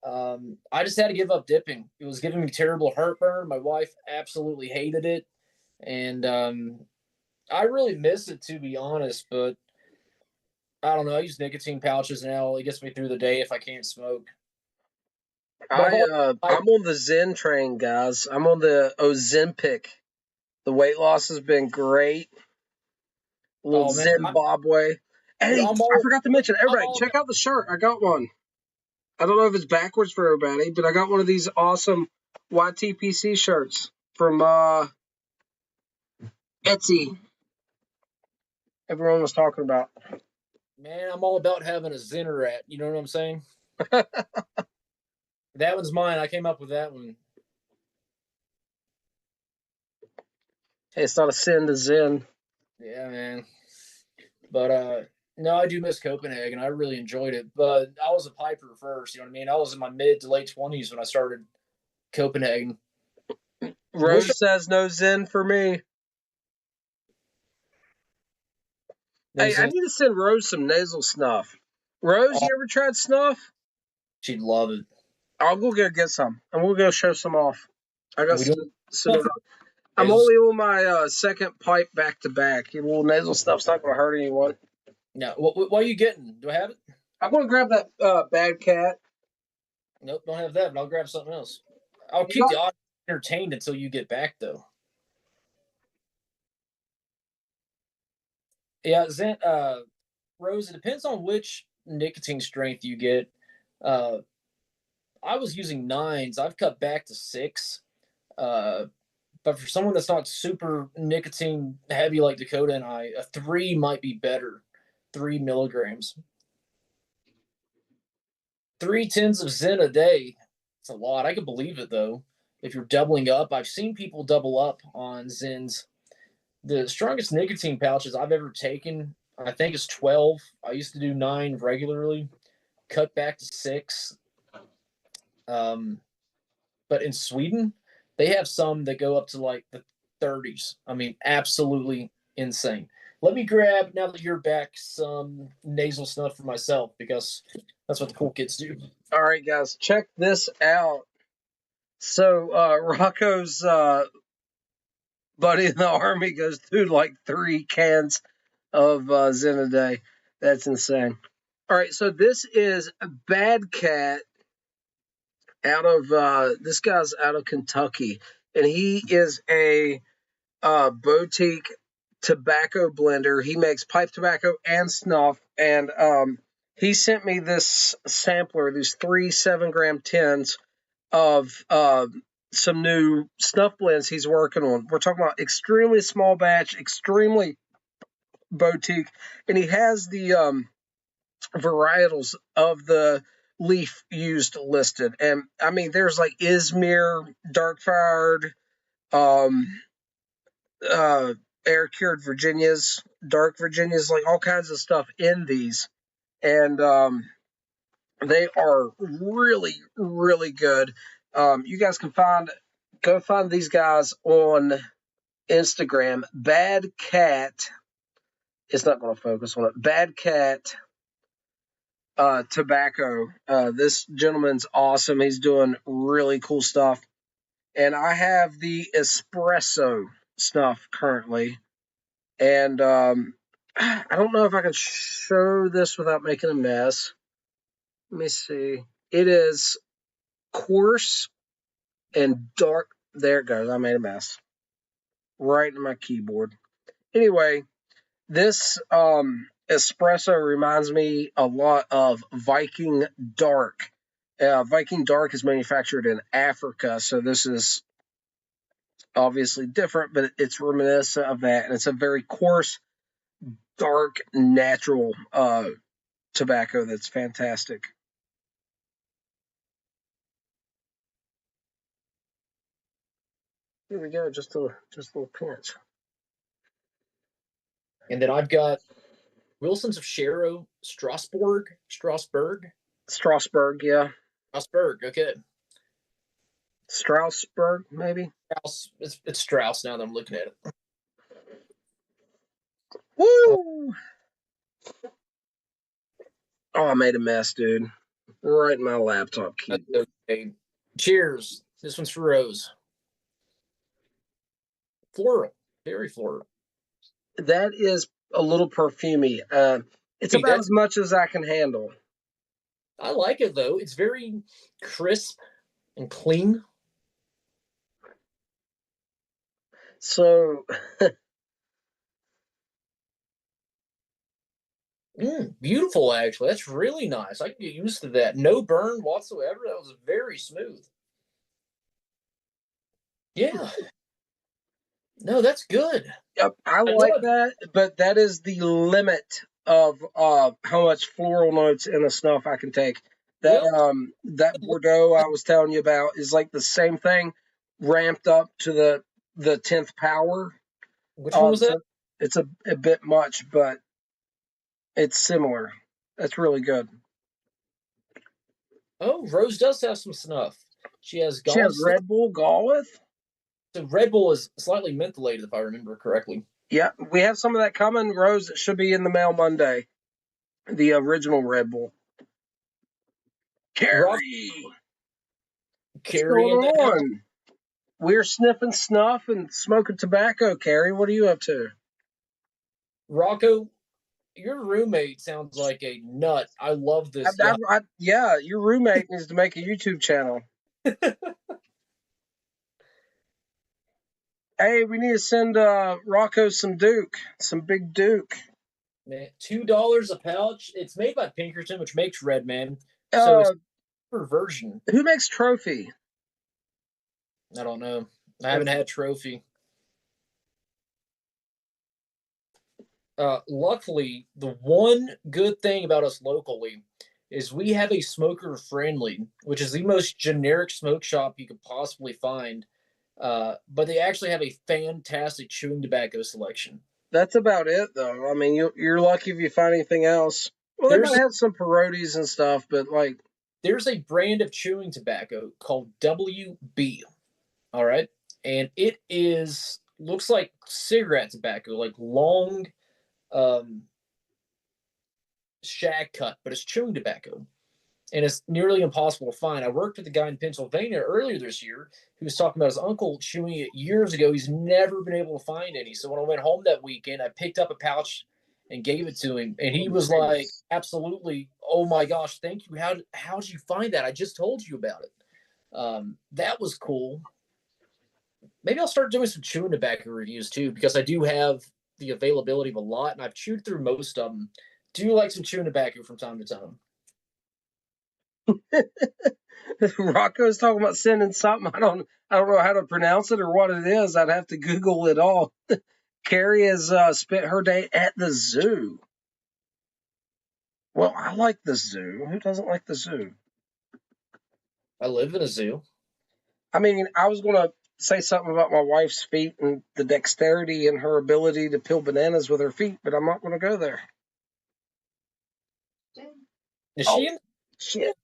I just had to give up dipping. It was giving me terrible heartburn. My wife absolutely hated it, and I really miss it, to be honest. But I don't know. I use nicotine pouches now. It gets me through the day if I can't smoke. I'm on the Zen train, guys. I'm on the Ozempic. The weight loss has been great. Little Zimbabwe. Hey, I forgot to mention, everybody, check out the shirt. I got one. I don't know if it's backwards for everybody, but I got one of these awesome YTPC shirts from Etsy. Everyone was talking about. Man, I'm all about having a Zenner rat. You know what I'm saying? That one's mine. I came up with that one. Hey, it's not a sin to Zen. Yeah, man. But no, I do miss Copenhagen. I really enjoyed it. But I was a piper first. You know what I mean? I was in my mid to late 20s when I started Copenhagen. Rose says no Zen for me. Hey, I need to send Rose some nasal snuff. Rose, you ever tried snuff? She'd love it. I'll go get some, and we'll go show some off. I got some. I'm only on my second pipe back to back. Your little nasal stuff's not going to hurt anyone. No, what are you getting? Do I have it? I'm going to grab that Bad Cat. Nope, don't have that, but I'll grab something else. I'll keep the audience entertained until you get back, though. Yeah, Rose, it depends on which nicotine strength you get. I was using 9s. I've cut back to 6. But for someone that's not super nicotine heavy like Dakota and I, a 3 might be better. 3 milligrams. 3 tins of Zen a day. It's a lot. I could believe it, though. If you're doubling up, I've seen people double up on Zens. The strongest nicotine pouches I've ever taken, I think, is 12. I used to do 9 regularly, cut back to 6. But in Sweden, they have some that go up to like the 30s. I mean, absolutely insane. Let me grab, now that you're back, some nasal snuff for myself, because that's what the cool kids do. All right, guys, check this out. So Rocco's buddy in the Army goes through like 3 cans of Zen a day. That's insane. All right, so this is Bad Cat out of this guy's out of Kentucky, and he is a boutique tobacco blender. He makes pipe tobacco and snuff, and he sent me this sampler, these 3 7-gram tins of some new snuff blends he's working on. We're talking about extremely small batch, extremely boutique, and he has the varietals of the leaf used listed. And I mean, there's like Izmir, dark fired, air cured Virginias, dark Virginias, like all kinds of stuff in these. And they are really, really good. You guys can go find these guys on Instagram. Bad Cat. It's not going to focus on it. Bad Cat Tobacco. This gentleman's awesome. He's doing really cool stuff. And I have the espresso snuff currently. And I don't know if I can show this without making a mess. Let me see. It is coarse and dark. There it goes. I made a mess. Right in my keyboard. Anyway, this espresso reminds me a lot of Viking Dark. Viking Dark is manufactured in Africa, so this is obviously different, but it's reminiscent of that, and it's a very coarse, dark, natural tobacco that's fantastic. Here we go, just a little pinch. And then I've got Wilson's of Shero, Strasbourg, yeah. Strasbourg, okay. Strasbourg, maybe? It's Strauss now that I'm looking at it. Woo! Oh, I made a mess, dude. Right in my laptop keyboard. Okay. Cheers. This one's for Rose. Floral. Very floral. That is a little perfumey. It's Hey, about as much as I can handle. I like it, though. It's very crisp and clean. So, Beautiful, actually. That's really nice. I can get used to that. No burn whatsoever. That was very smooth. Yeah. No, that's good. yep, I like that, but that is the limit of how much floral notes in a snuff I can take. That that Bordeaux I was telling you about is like the same thing, ramped up to the 10th power. Which one was that? So it's a bit much, but it's similar. That's really good. Oh, Rose does have some snuff. She has She has Red Bull Galwith. So Red Bull is slightly mentholated, if I remember correctly. Yeah, we have some of that coming, Rose. It should be in the mail Monday. The original Red Bull. Carrie. Carrie, what's going on? We're sniffing snuff and smoking tobacco, Carrie. What are you up to? Rocco, your roommate sounds like a nut. I love this. Yeah, your roommate needs to make a YouTube channel. Hey, we need to send Rocco some Duke, some big Duke. Man, $2 a pouch. It's made by Pinkerton, which makes Red Man. So it's a version. Who makes Trophy? I don't know. I haven't had Trophy. Luckily, the one good thing about us locally is we have a smoker friendly, which is the most generic smoke shop you could possibly find. But they actually have a fantastic chewing tobacco selection. That's about it, though. I mean, you're lucky if you find anything else. Well, they might have some perotis and stuff, but like, there's a brand of chewing tobacco called WB. All right, and it looks like cigarette tobacco, like long, shag cut, but it's chewing tobacco. And it's nearly impossible to find. I worked with a guy in Pennsylvania earlier this year who was talking about his uncle chewing it years ago. He's never been able to find any. So when I went home that weekend, I picked up a pouch and gave it to him. And he was like, absolutely, oh my gosh, thank you. How did you find that? I just told you about it. That was cool. Maybe I'll start doing some chewing tobacco reviews too, because I do have the availability of a lot, and I've chewed through most of them. Do you like some chewing tobacco from time to time? Rocco's talking about sending something. I don't know how to pronounce it or what it is. I'd have to Google it all. Carrie has spent her day at the zoo. Well, I like the zoo. Who doesn't like the zoo? I live in a zoo. I mean, I was going to say something about my wife's feet and the dexterity and her ability to peel bananas with her feet, but I'm not going to go there. Is she in? Shit.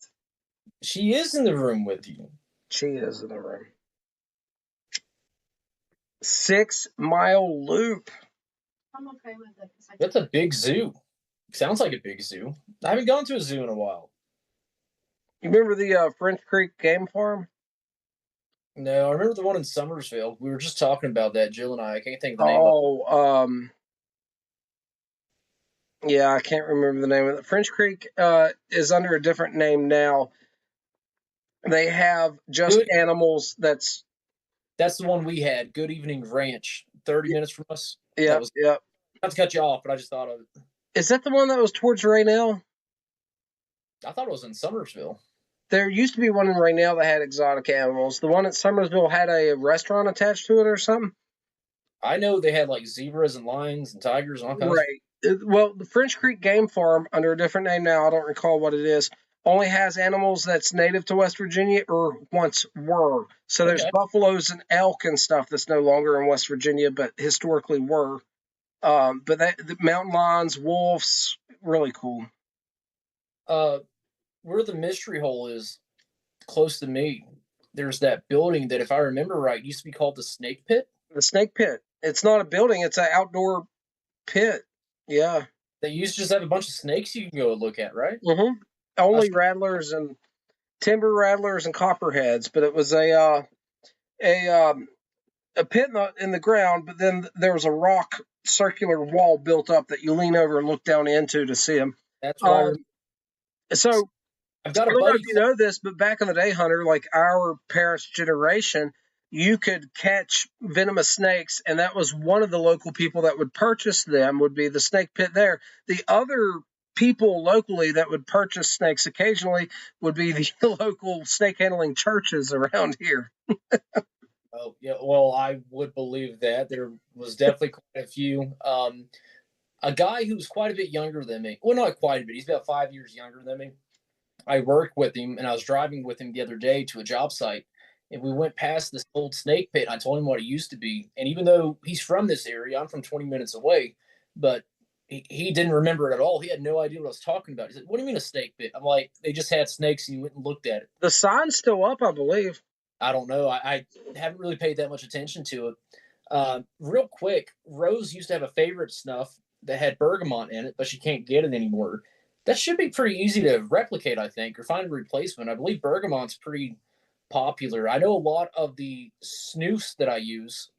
She is in the room with you. She is in the room. 6 Mile Loop. I'm okay with it. That's a big zoo. Sounds like a big zoo. I haven't gone to a zoo in a while. You remember the French Creek Game Farm? No, I remember the one in Summersville. We were just talking about that, Jill and I can't think of the name of it. Yeah, I can't remember the name of it. French Creek is under a different name now. They have just animals. That's the one we had. Good Evening Ranch, 30 minutes from us. Yeah, yep. Not to cut you off, but I just thought of it. Is that the one that was towards Raynell? I thought it was in Summersville. There used to be one in Raynell that had exotic animals. The one at Summersville had a restaurant attached to it or something? I know they had like zebras and lions and tigers and all kinds. Right. Well, the French Creek Game Farm, under a different name now, I don't recall what it is, only has animals that's native to West Virginia or once were. So there's buffaloes and elk and stuff that's no longer in West Virginia, but historically were. But the mountain lions, wolves, really cool. Where the mystery hole is, close to me, there's that building that, if I remember right, used to be called the Snake Pit. The Snake Pit. It's not a building; it's an outdoor pit. Yeah. They used to just have a bunch of snakes you can go look at, right? Mm-hmm. Only rattlers and timber rattlers and copperheads, but it was a pit in the ground, but then there was a rock circular wall built up that you lean over and look down into to see them. That's what I remember. So I've got I a don't know buddy. if you know this, but back in the day, Hunter, like our parents' generation, you could catch venomous snakes, and that was one of the local people that would purchase them would be the snake pit there. The other people locally that would purchase snakes occasionally would be the local snake handling churches around here. Oh yeah, well, I would believe that there was definitely quite a few. A guy who's quite a bit younger than me. Well, not quite a bit. He's about 5 years younger than me. I worked with him, and I was driving with him the other day to a job site, and we went past this old snake pit. And I told him what it used to be, and even though he's from this area, I'm from 20 minutes away, but he didn't remember it at all. He had no idea what I was talking about. He said, "What do you mean a snake pit?" I'm like, "They just had snakes, and you went and looked at it." The sign's still up, I believe. I don't know. I haven't really paid that much attention to it. Real quick, Rose used to have a favorite snuff that had bergamot in it, but she can't get it anymore. That should be pretty easy to replicate, I think, or find a replacement. I believe bergamot's pretty popular. I know a lot of the snus that I use.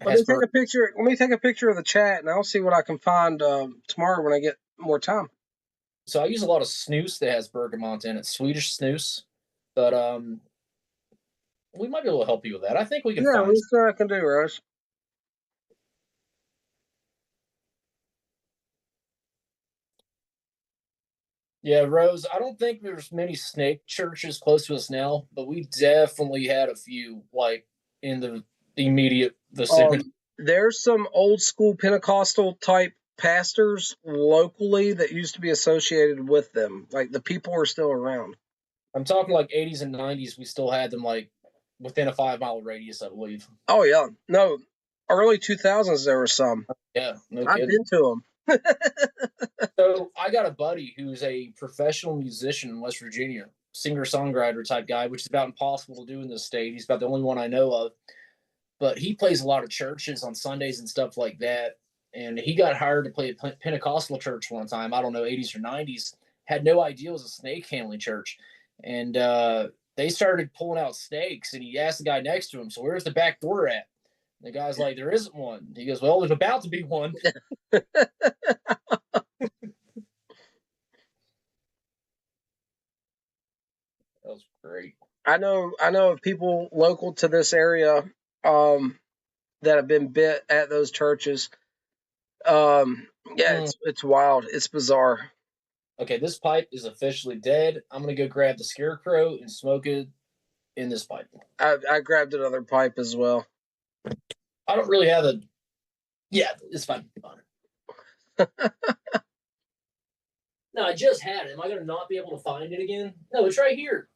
Let me take a picture. Let me take a picture of the chat, and I'll see what I can find tomorrow when I get more time. So I use a lot of snus that has bergamot in it, Swedish snus, but we might be able to help you with that. I think we can. Yeah, find let's see what I can do, Rose. Yeah, Rose, I don't think there's many snake churches close to us now, but we definitely had a few like in the immediate vicinity. There's some old school Pentecostal type pastors locally that used to be associated with them. Like the people are still around. I'm talking like 80s and 90s. We still had them like within a 5 mile radius, I believe. Oh yeah, no, early 2000s there were some. Yeah, no I've kidding. been to them. So I got a buddy who's a professional musician in West Virginia, singer-songwriter type guy, which is about impossible to do in this state. He's about the only one I know of. But he plays a lot of churches on Sundays and stuff like that. And he got hired to play a Pentecostal church one time. I don't know, 80s or 90s. Had no idea it was a snake handling church. And they started pulling out snakes. And he asked the guy next to him, "So where's the back door at?" And the guy's like, "There isn't one." He goes, "Well, there's about to be one." That was great. I know of people local to this area that have been bit at those churches. Yeah, it's wild. It's bizarre. Okay, this pipe is officially dead. I'm gonna go grab the scarecrow and smoke it in this pipe. I grabbed another pipe as well. I don't really have a. Yeah, it's fine. No, I just had it. Am I gonna not be able to find it again? No, it's right here.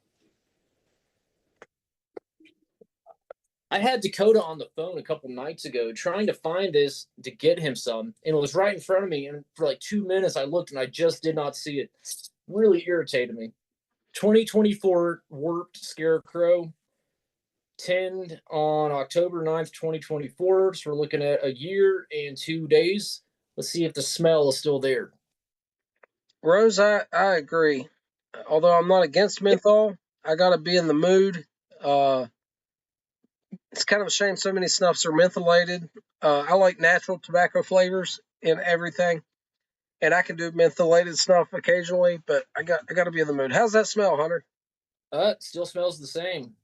I had Dakota on the phone a couple nights ago trying to find this to get him some, and it was right in front of me. And for like 2 minutes, I looked and I just did not see it. Really irritated me. 2024 warped scarecrow, tinned on October 9th, 2024. So we're looking at a year and 2 days. Let's see if the smell is still there. Rose, I agree. Although I'm not against menthol, I gotta be in the mood. It's kind of a shame so many snuffs are mentholated. I like natural tobacco flavors in everything, and I can do mentholated snuff occasionally. But I got to be in the mood. How's that smell, Hunter? It still smells the same,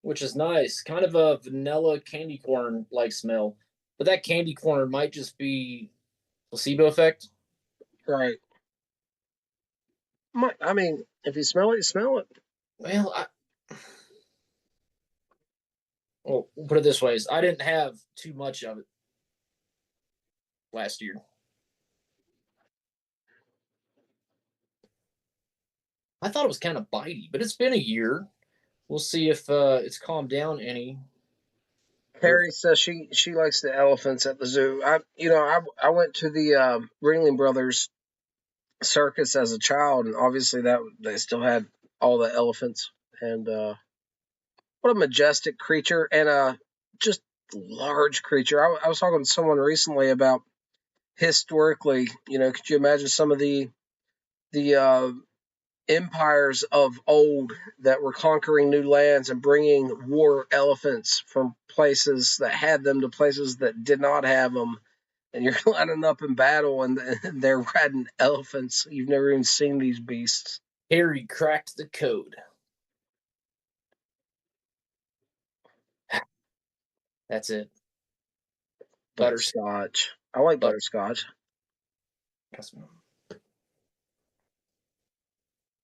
which is nice. Kind of a vanilla candy corn like smell, but that candy corn might just be placebo effect. Right. I mean, if you smell it, you smell it. Well, we'll put it this way: I didn't have too much of it last year. I thought it was kind of bitey, but it's been a year. We'll see if it's calmed down any. Carrie says she likes the elephants at the zoo. I went to the Ringling Brothers circus as a child, and obviously that they still had all the elephants. And what a majestic creature, and a just large creature. I was talking to someone recently about historically, could you imagine some of the empires of old that were conquering new lands and bringing war elephants from places that had them to places that did not have them, and you're lining up in battle and they're riding elephants. You've never even seen these beasts. Harry cracked the code. That's it. Butterscotch. I like butterscotch.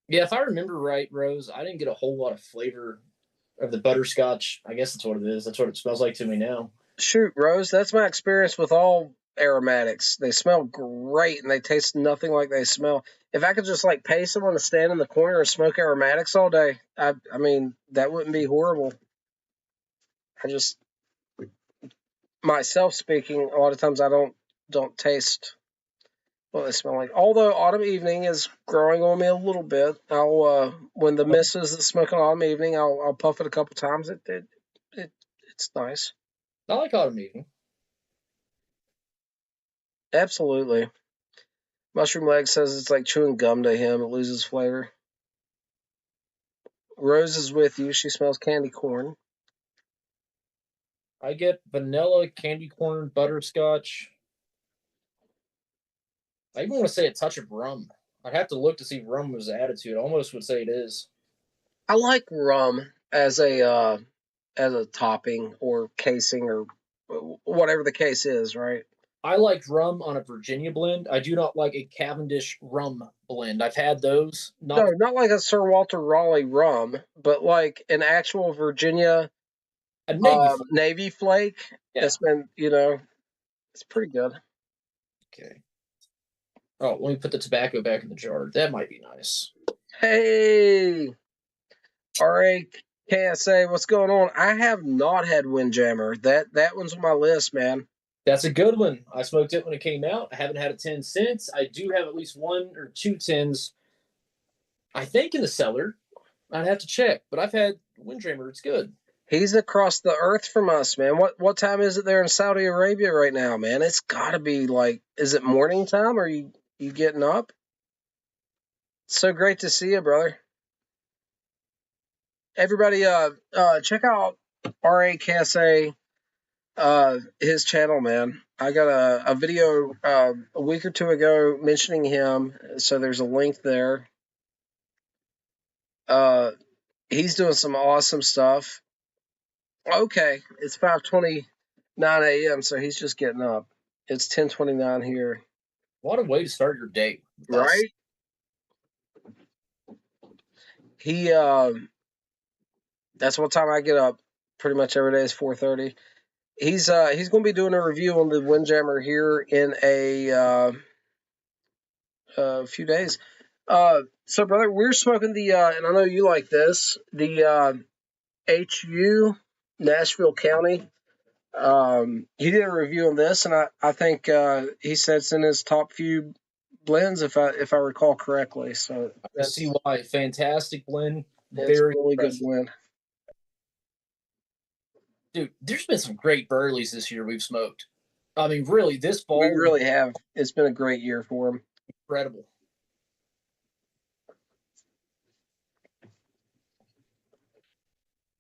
Yeah, if I remember right, Rose, I didn't get a whole lot of flavor of the butterscotch. I guess that's what it is. That's what it smells like to me now. Shoot, Rose, that's my experience with all aromatics. They smell great and they taste nothing like they smell. If I could just like pay someone to stand in the corner and smoke aromatics all day, I mean, that wouldn't be horrible. I just, myself speaking, a lot of times I don't taste what they smell like. Although Autumn Evening is growing on me a little bit. I'll when the missus is smoking Autumn Evening, I'll puff it a couple times. It's nice. I like Autumn Evening. Absolutely. Mushroom Leg says it's like chewing gum to him. It loses flavor. Rose is with you. She smells candy corn. I get vanilla, candy corn, butterscotch. I even want to say a touch of rum. I'd have to look to see if rum was added to it. I almost would say it is. I like rum as a topping or casing or whatever the case is, right? I like rum on a Virginia blend. I do not like a Cavendish rum blend. I've had those. No, not like a Sir Walter Raleigh rum, but like an actual Virginia Navy flake. Yeah. That's been, it's pretty good. Okay. Oh, let me put the tobacco back in the jar. That might be nice. Hey, RAKSA, what's going on? I have not had Windjammer. That one's on my list, man. That's a good one. I smoked it when it came out. I haven't had a 10 since. I do have at least 1 or 2 10s, I think, in the cellar. I'd have to check, but I've had Windjammer. It's good. He's across the earth from us, man. What time is it there in Saudi Arabia right now, man? It's got to be like, is it morning time? Are you getting up? So great to see you, brother. Everybody, check out RAKSA, his channel, man. I got a video a week or two ago mentioning him, so there's a link there. He's doing some awesome stuff. Okay, it's 5:29 a.m., so he's just getting up. It's 10:29 here. What a way to start your day. Right? He, that's what time I get up pretty much every day is 4:30. He's going to be doing a review on the Windjammer here in a few days. So brother, we're smoking the, and I know you like this, the HU Nashville County. He did a review on this, and I think he said it's in his top few blends, if I recall correctly. So I see why. Fantastic blend. Very really good blend. Dude, there's been some great Burleys this year we've smoked. I mean, really, this fall. We really have. It's been a great year for him. Incredible.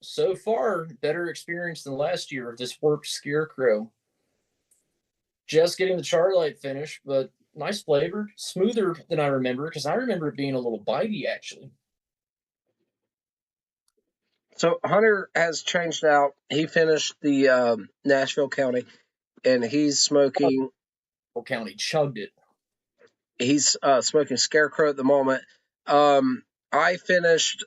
So far, better experience than last year of this Warped Scarecrow. Just getting the Charlight finish, but nice flavor. Smoother than I remember, because I remember it being a little bitey, actually. So Hunter has changed out. He finished the Nashville County, and he's smoking. Nashville County chugged it. He's smoking Scarecrow at the moment. I finished.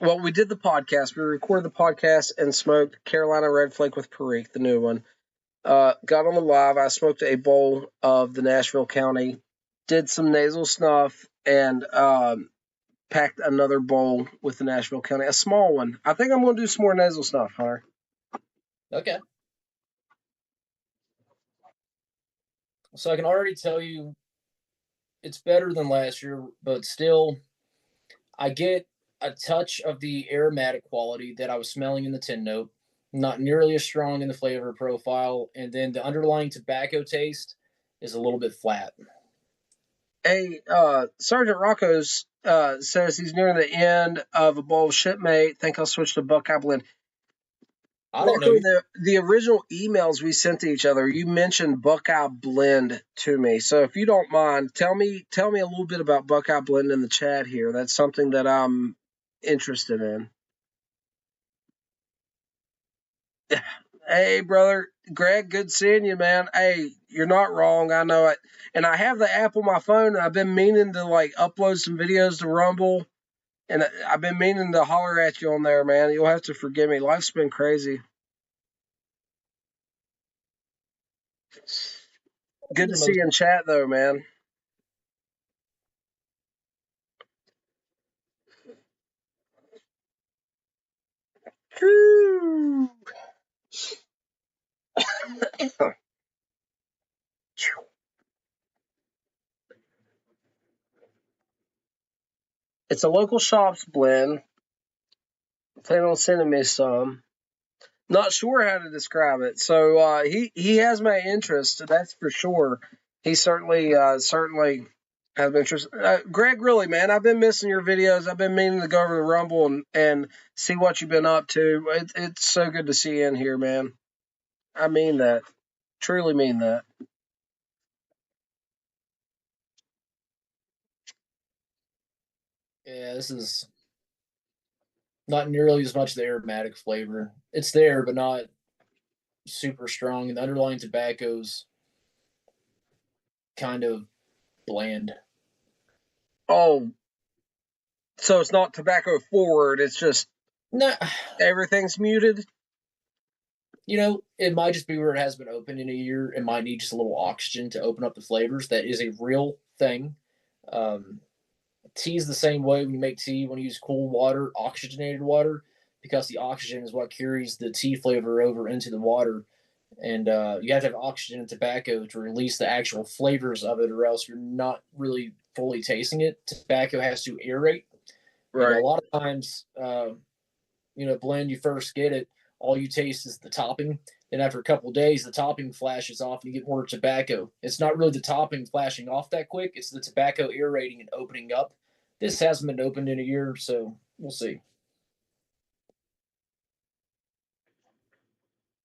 Well, we did the podcast. We recorded the podcast and smoked Carolina Red Flake with Perique, the new one. Got on the live. I smoked a bowl of the Nashville County, did some nasal snuff, and packed another bowl with the Nashville County, a small one. I think I'm going to do some more nasal snuff, Hunter. Okay. So I can already tell you it's better than last year, but still, I get a touch of the aromatic quality that I was smelling in the 10 note, not nearly as strong in the flavor profile, and then the underlying tobacco taste is a little bit flat. Hey, Sergeant Rocco's says he's near the end of a bowl of shipmate. Think I'll switch to Buckeye Blend. I don't Rocco, know. the original emails we sent to each other, you mentioned Buckeye Blend to me. So if you don't mind, tell me a little bit about Buckeye Blend in the chat here. That's something that I'm interested in. Hey, brother, Greg, good seeing you, man. Hey, you're not wrong. I know it. And I have the app on my phone, and I've been meaning to like upload some videos to Rumble, and I've been meaning to holler at you on there, man. You'll have to forgive me. Life's been crazy. Good to see you in chat, though, man. Woo. It's a local shops blend. Plan on sending me some. Not sure how to describe it. So he has my interest. That's for sure. He certainly have interest. Greg, really, man, I've been missing your videos. I've been meaning to go over to Rumble and see what you've been up to. It's so good to see you in here, man. I mean that. Truly mean that. Yeah, this is not nearly as much the aromatic flavor. It's there, but not super strong. And the underlying tobacco's kind of bland. Oh, so it's not tobacco forward. It's just everything's muted. You know, it might just be where it has been open in a year. It might need just a little oxygen to open up the flavors. That is a real thing. Tea's the same way when you make tea, when you use cool water, oxygenated water, because the oxygen is what carries the tea flavor over into the water. And you have to have oxygen in tobacco to release the actual flavors of it, or else you're not really fully tasting it. Tobacco has to aerate. Right. And a lot of times, blend, you first get it, all you taste is the topping. Then after a couple of days, the topping flashes off and you get more tobacco. It's not really the topping flashing off that quick. It's the tobacco aerating and opening up. This hasn't been opened in a year, so we'll see.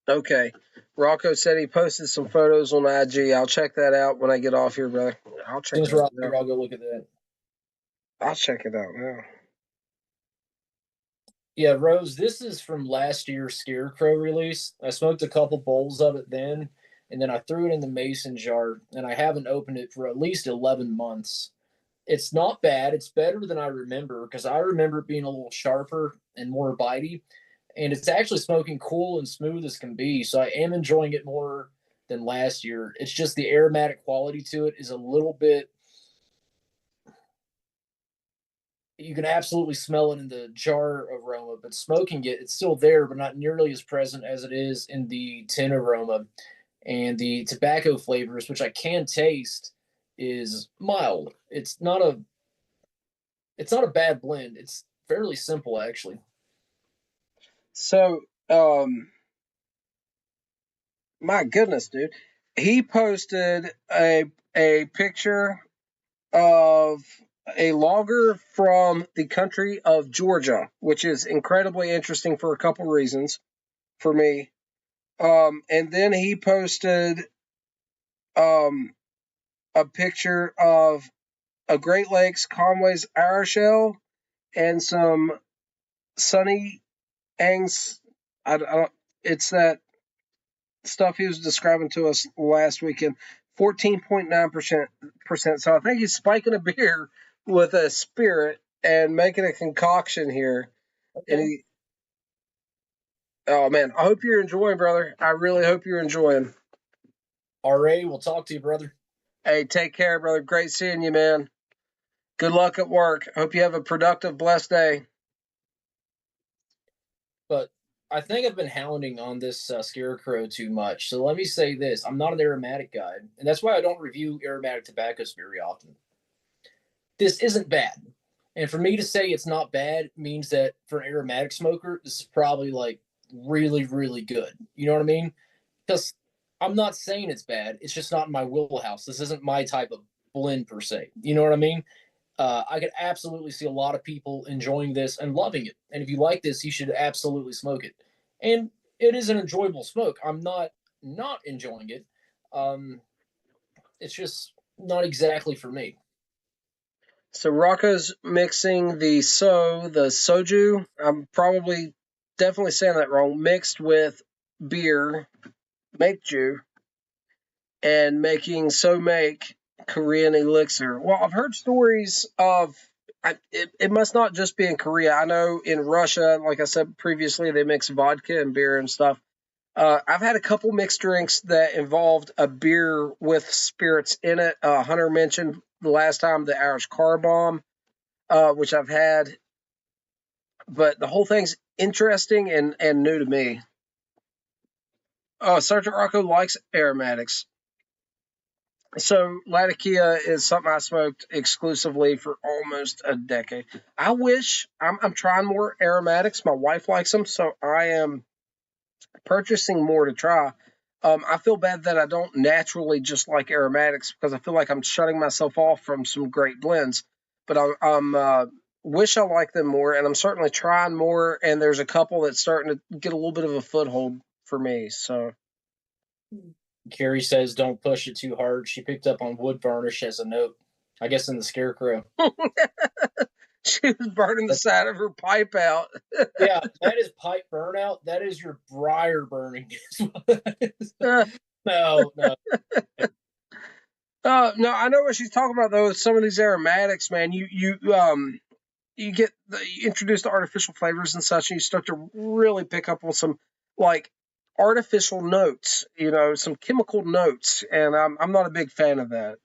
Okay. Rocco said he posted some photos on IG. I'll check that out when I get off here, brother. I'll check it out. I'll go look at that. I'll check it out now. Yeah, Rose, this is from last year's Scarecrow release. I smoked a couple bowls of it then, and then I threw it in the mason jar, and I haven't opened it for at least 11 months. It's not bad. It's better than I remember, because I remember it being a little sharper and more bitey, and it's actually smoking cool and smooth as can be, so I am enjoying it more than last year. It's just the aromatic quality to it is a little bit. You can absolutely smell it in the jar aroma, but smoking it, it's still there, but not nearly as present as it is in the tin aroma. And the tobacco flavors, which I can taste, is mild. It's not a bad blend. It's fairly simple, actually. So, my goodness, dude, he posted a picture of a logger from the country of Georgia, which is incredibly interesting for a couple reasons for me. And then he posted a picture of a Great Lakes Conway's Irish Ale and some Sunny Ang's. It's that stuff he was describing to us last weekend. 14.9%. So I think he's spiking a beer with a spirit and making a concoction here. Okay. And oh man, I hope you're enjoying, brother. I really hope you're enjoying. RA, we'll talk to you, brother. Hey, take care, brother. Great seeing you, man. Good luck at work. Hope you have a productive, blessed day. But I think I've been hounding on this Scarecrow too much. So let me say this. I'm not an aromatic guy, and that's why I don't review aromatic tobaccos very often. This isn't bad. And for me to say it's not bad means that for an aromatic smoker, this is probably like really, really good. You know what I mean? Because I'm not saying it's bad. It's just not in my wheelhouse. This isn't my type of blend per se. You know what I mean? I could absolutely see a lot of people enjoying this and loving it. And if you like this, you should absolutely smoke it. And it is an enjoyable smoke. I'm not enjoying it. It's just not exactly for me. So Rocco's mixing the soju. I'm probably definitely saying that wrong. Mixed with beer, makeju, and making make Korean elixir. Well, I've heard stories of it must not just be in Korea. I know in Russia, like I said previously, they mix vodka and beer and stuff. I've had a couple mixed drinks that involved a beer with spirits in it. Hunter mentioned the last time the Irish Car Bomb, which I've had, but the whole thing's interesting and new to me. Sergeant Rocco likes aromatics. So Latakia is something I smoked exclusively for almost a decade. I wish I'm trying more aromatics. My wife likes them, so I am purchasing more to try. I feel bad that I don't naturally just like aromatics because I feel like I'm shutting myself off from some great blends. But I'm wish I liked them more, and I'm certainly trying more. And there's a couple that's starting to get a little bit of a foothold for me. So Carrie says don't push it too hard. She picked up on wood varnish as a note. I guess in the Scarecrow. She was burning the side of her pipe out. Yeah, that is pipe burnout. That is your briar burning. No. No, I know what she's talking about though. Some of these aromatics, man, you get you introduce the artificial flavors and such, and you start to really pick up on some like artificial notes, some chemical notes, and I'm not a big fan of that.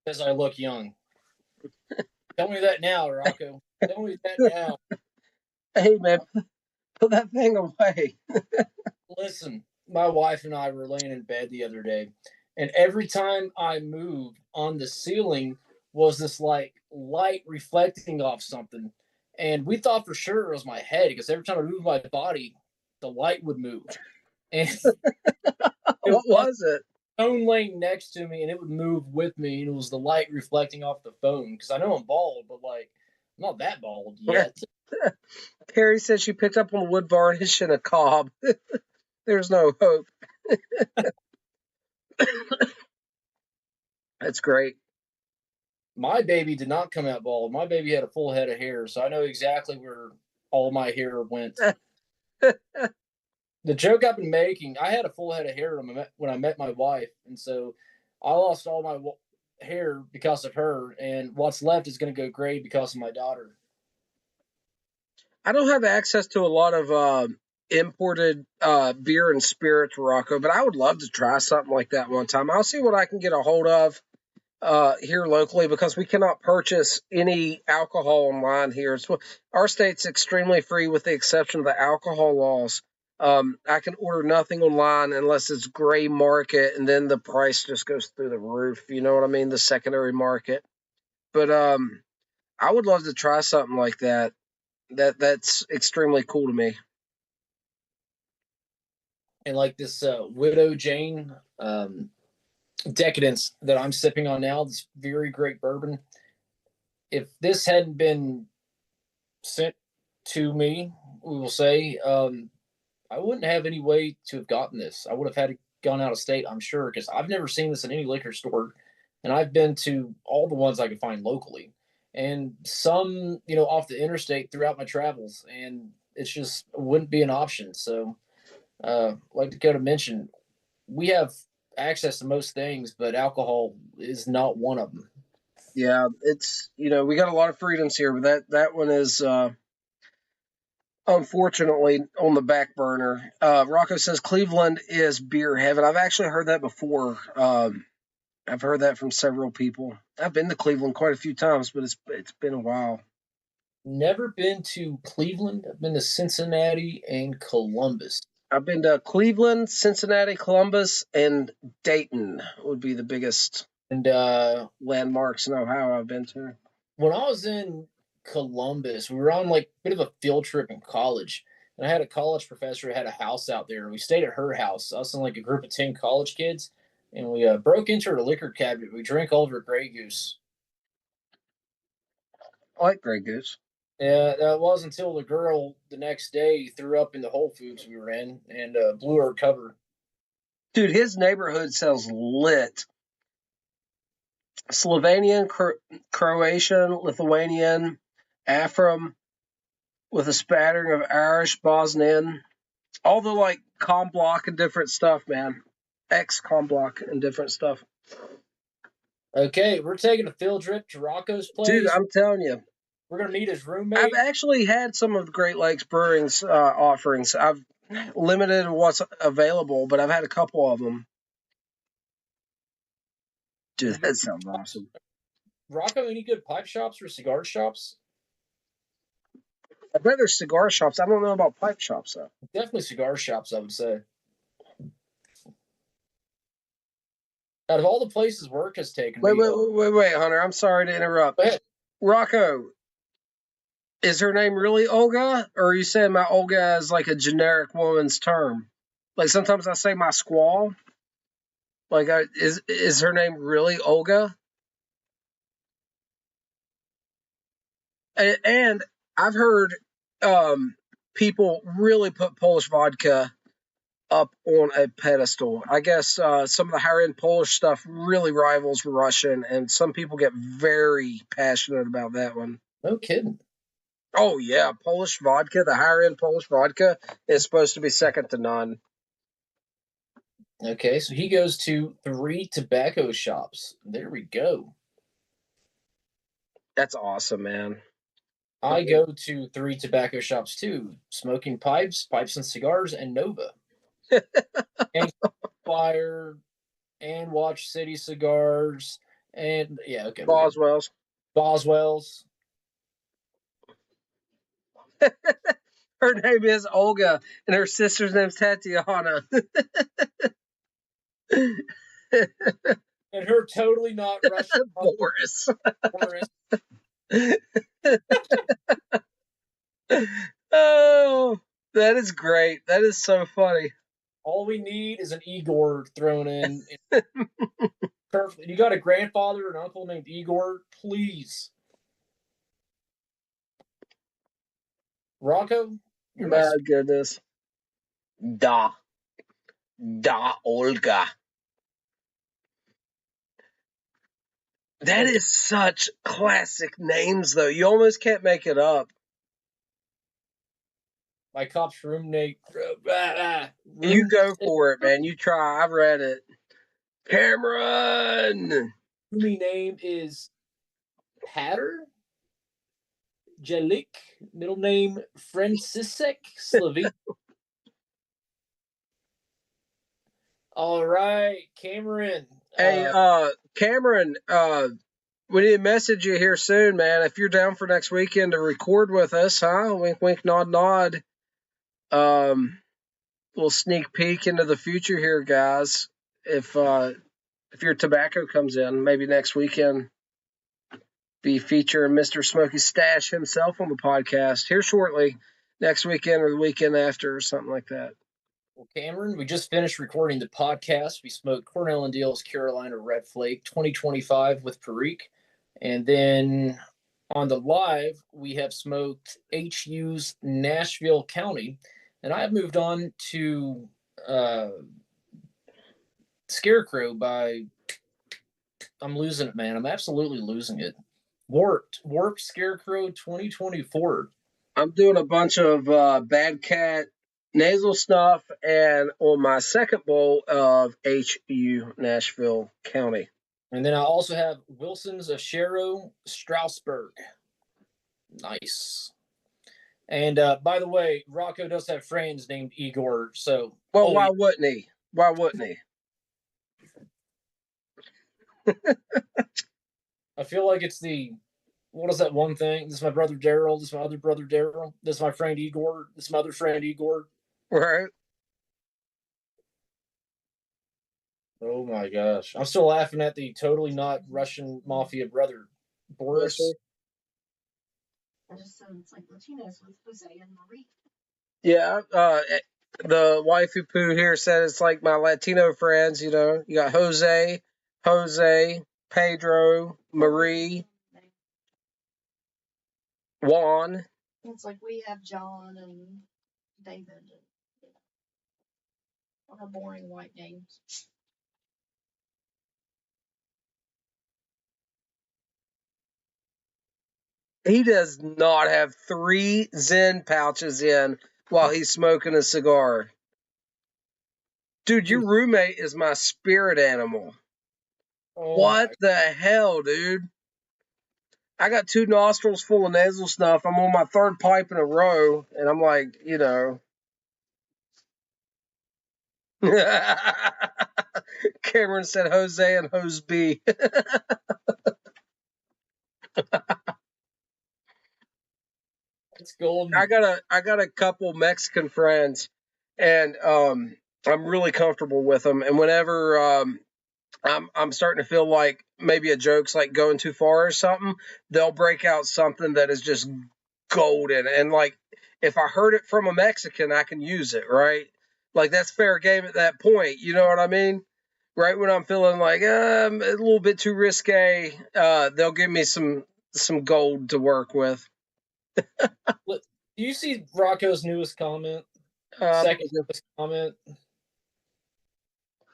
Says I look young. Tell me that now, Rocco. Tell me that now. Hey man, put that thing away. Listen, my wife and I were laying in bed the other day, and every time I moved on the ceiling was this like light reflecting off something. And we thought for sure it was my head because every time I moved my body, the light would move. And what was it? Phone laying next to me, and it would move with me, and it was the light reflecting off the phone. Because I know I'm bald, but like I'm not that bald yet. Carrie says she picked up on the wood varnish and a cob. There's no hope. That's great. My baby did not come out bald. My baby had a full head of hair, so I know exactly where all my hair went. The joke I've been making, I had a full head of hair when I met my wife, and so I lost all my hair because of her, and what's left is going to go gray because of my daughter. I don't have access to a lot of imported beer and spirits, Rocco, but I would love to try something like that one time. I'll see what I can get a hold of here locally because we cannot purchase any alcohol online here. So our state's extremely free with the exception of the alcohol laws. I can order nothing online unless it's gray market, and then the price just goes through the roof. You know what I mean? The secondary market. But I would love to try something like that. That's extremely cool to me. And like this Widow Jane Decadence that I'm sipping on now, this very great bourbon. If this hadn't been sent to me, we will say, I wouldn't have any way to have gotten this. I would have had to gone out of state, I'm sure, because I've never seen this in any liquor store, and I've been to all the ones I could find locally, and some, off the interstate throughout my travels, and it's just wouldn't be an option. So, like Dakota mentioned, we have access to most things, but alcohol is not one of them. Yeah, it's we got a lot of freedoms here, but that one is unfortunately on the back burner. Rocco says Cleveland is beer heaven. I've actually heard that before. I've heard that from several people. I've been to Cleveland quite a few times, but it's been a while. Never been to Cleveland. I've been to Cincinnati and Columbus. I've been to Cleveland, Cincinnati, Columbus, and Dayton would be the biggest and landmarks in Ohio I've been to. When I was in Columbus. We were on like a bit of a field trip in college. And I had a college professor who had a house out there. We stayed at her house, us and like a group of 10 college kids. And we broke into her liquor cabinet. We drank all of her Grey Goose. I like Grey Goose. Yeah, that was until the girl the next day threw up in the Whole Foods we were in and blew our cover. Dude, his neighborhood sounds lit. Slovenian, Croatian, Lithuanian, Afram, with a spattering of Irish, Bosnian, all the like com block and different stuff, man. Ex-com block and different stuff. Okay, we're taking a field trip to Rocco's place. Dude, I'm telling you. We're going to meet his roommate. I've actually had some of the Great Lakes Brewing's offerings. I've limited what's available, but I've had a couple of them. Dude, that sounds awesome. Rocco, any good pipe shops or cigar shops? I bet there's cigar shops. I don't know about pipe shops, though. Definitely cigar shops, I would say. Out of all the places work has taken Wait, me... Hunter. I'm sorry to interrupt. Go ahead. Rocco, is her name really Olga? Or are you saying my Olga is like a generic woman's term? Like sometimes I say my squaw. Like, is her name really Olga? And I've heard people really put Polish vodka up on a pedestal. I guess some of the higher end Polish stuff really rivals Russian, and some people get very passionate about that one. No kidding. Oh yeah, Polish vodka, the higher end Polish vodka is supposed to be second to none. Okay, so he goes to 3 tobacco shops. There we go. That's awesome, man. I go to 3 tobacco shops too. Smoking Pipes, Pipes and Cigars, and Nova. And Fire, and Watch City Cigars, and yeah, okay. Boswell's. Boswell's. Her name is Olga, and her sister's name's Tatiana. And her totally not Russian. Boris. Oh, that is great. That is so funny. All we need is an Igor thrown in. Perfect. You got a grandfather or an uncle named Igor? Please. Rocco? My goodness. Da Olga. That is such classic names, though. You almost can't make it up. My cop's roommate. You go for it, man. You try. I've read it. Cameron. Roomie name is Hatter Jelik. Middle name Francisek Slavik. All right, Cameron. Hey, Cameron, we need to message you here soon, man. If you're down for next weekend to record with us, huh? Wink, wink, nod, nod. Little sneak peek into the future here, guys. If your tobacco comes in, maybe next weekend, be featuring Mr. Smoky Stash himself on the podcast here shortly, next weekend or the weekend after or something like that. Well, Cameron, we just finished recording the podcast. We smoked Cornell and Deal's Carolina Red Flake 2025 with Perique. And then on the live, we have smoked HU's Nashville County. And I have moved on to Scarecrow by, I'm losing it, man. I'm absolutely losing it. Warped Scarecrow 2024. I'm doing a bunch of Bad Cat nasal snuff, and on my second bowl of HU Nashville County. And then I also have Wilson's of Shero Strasbourg. Nice. And by the way, Rocco does have friends named Igor, so... Well, why wouldn't he? Why wouldn't he? I feel like it's what is that one thing? This is my brother Daryl. This is my other brother Daryl. This is my friend Igor. This is my other friend Igor. Right. Oh my gosh. I'm still laughing at the totally not Russian mafia brother, Boris. I just said it's like Latinos with Jose and Marie. Yeah, the waifu poo here said it's like my Latino friends. You know, you got Jose, Pedro, Marie, Juan. It's like we have John and David. And, you know, our boring white names. He does not have 3 Zen pouches in while he's smoking a cigar. Dude, your roommate is my spirit animal. Oh What my- the hell, dude? I got 2 nostrils full of nasal stuff. I'm on my 3rd pipe in a row, and I'm like, you know. Cameron said Jose and Jose B. It's golden. I got a couple Mexican friends, and I'm really comfortable with them. And whenever I'm starting to feel like maybe a joke's like going too far or something, they'll break out something that is just golden. And like if I heard it from a Mexican, I can use it, right? Like that's fair game at that point. You know what I mean? Right when I'm feeling like a little bit too risque, they'll give me some gold to work with. Do you see Rocco's newest comment? Second newest comment.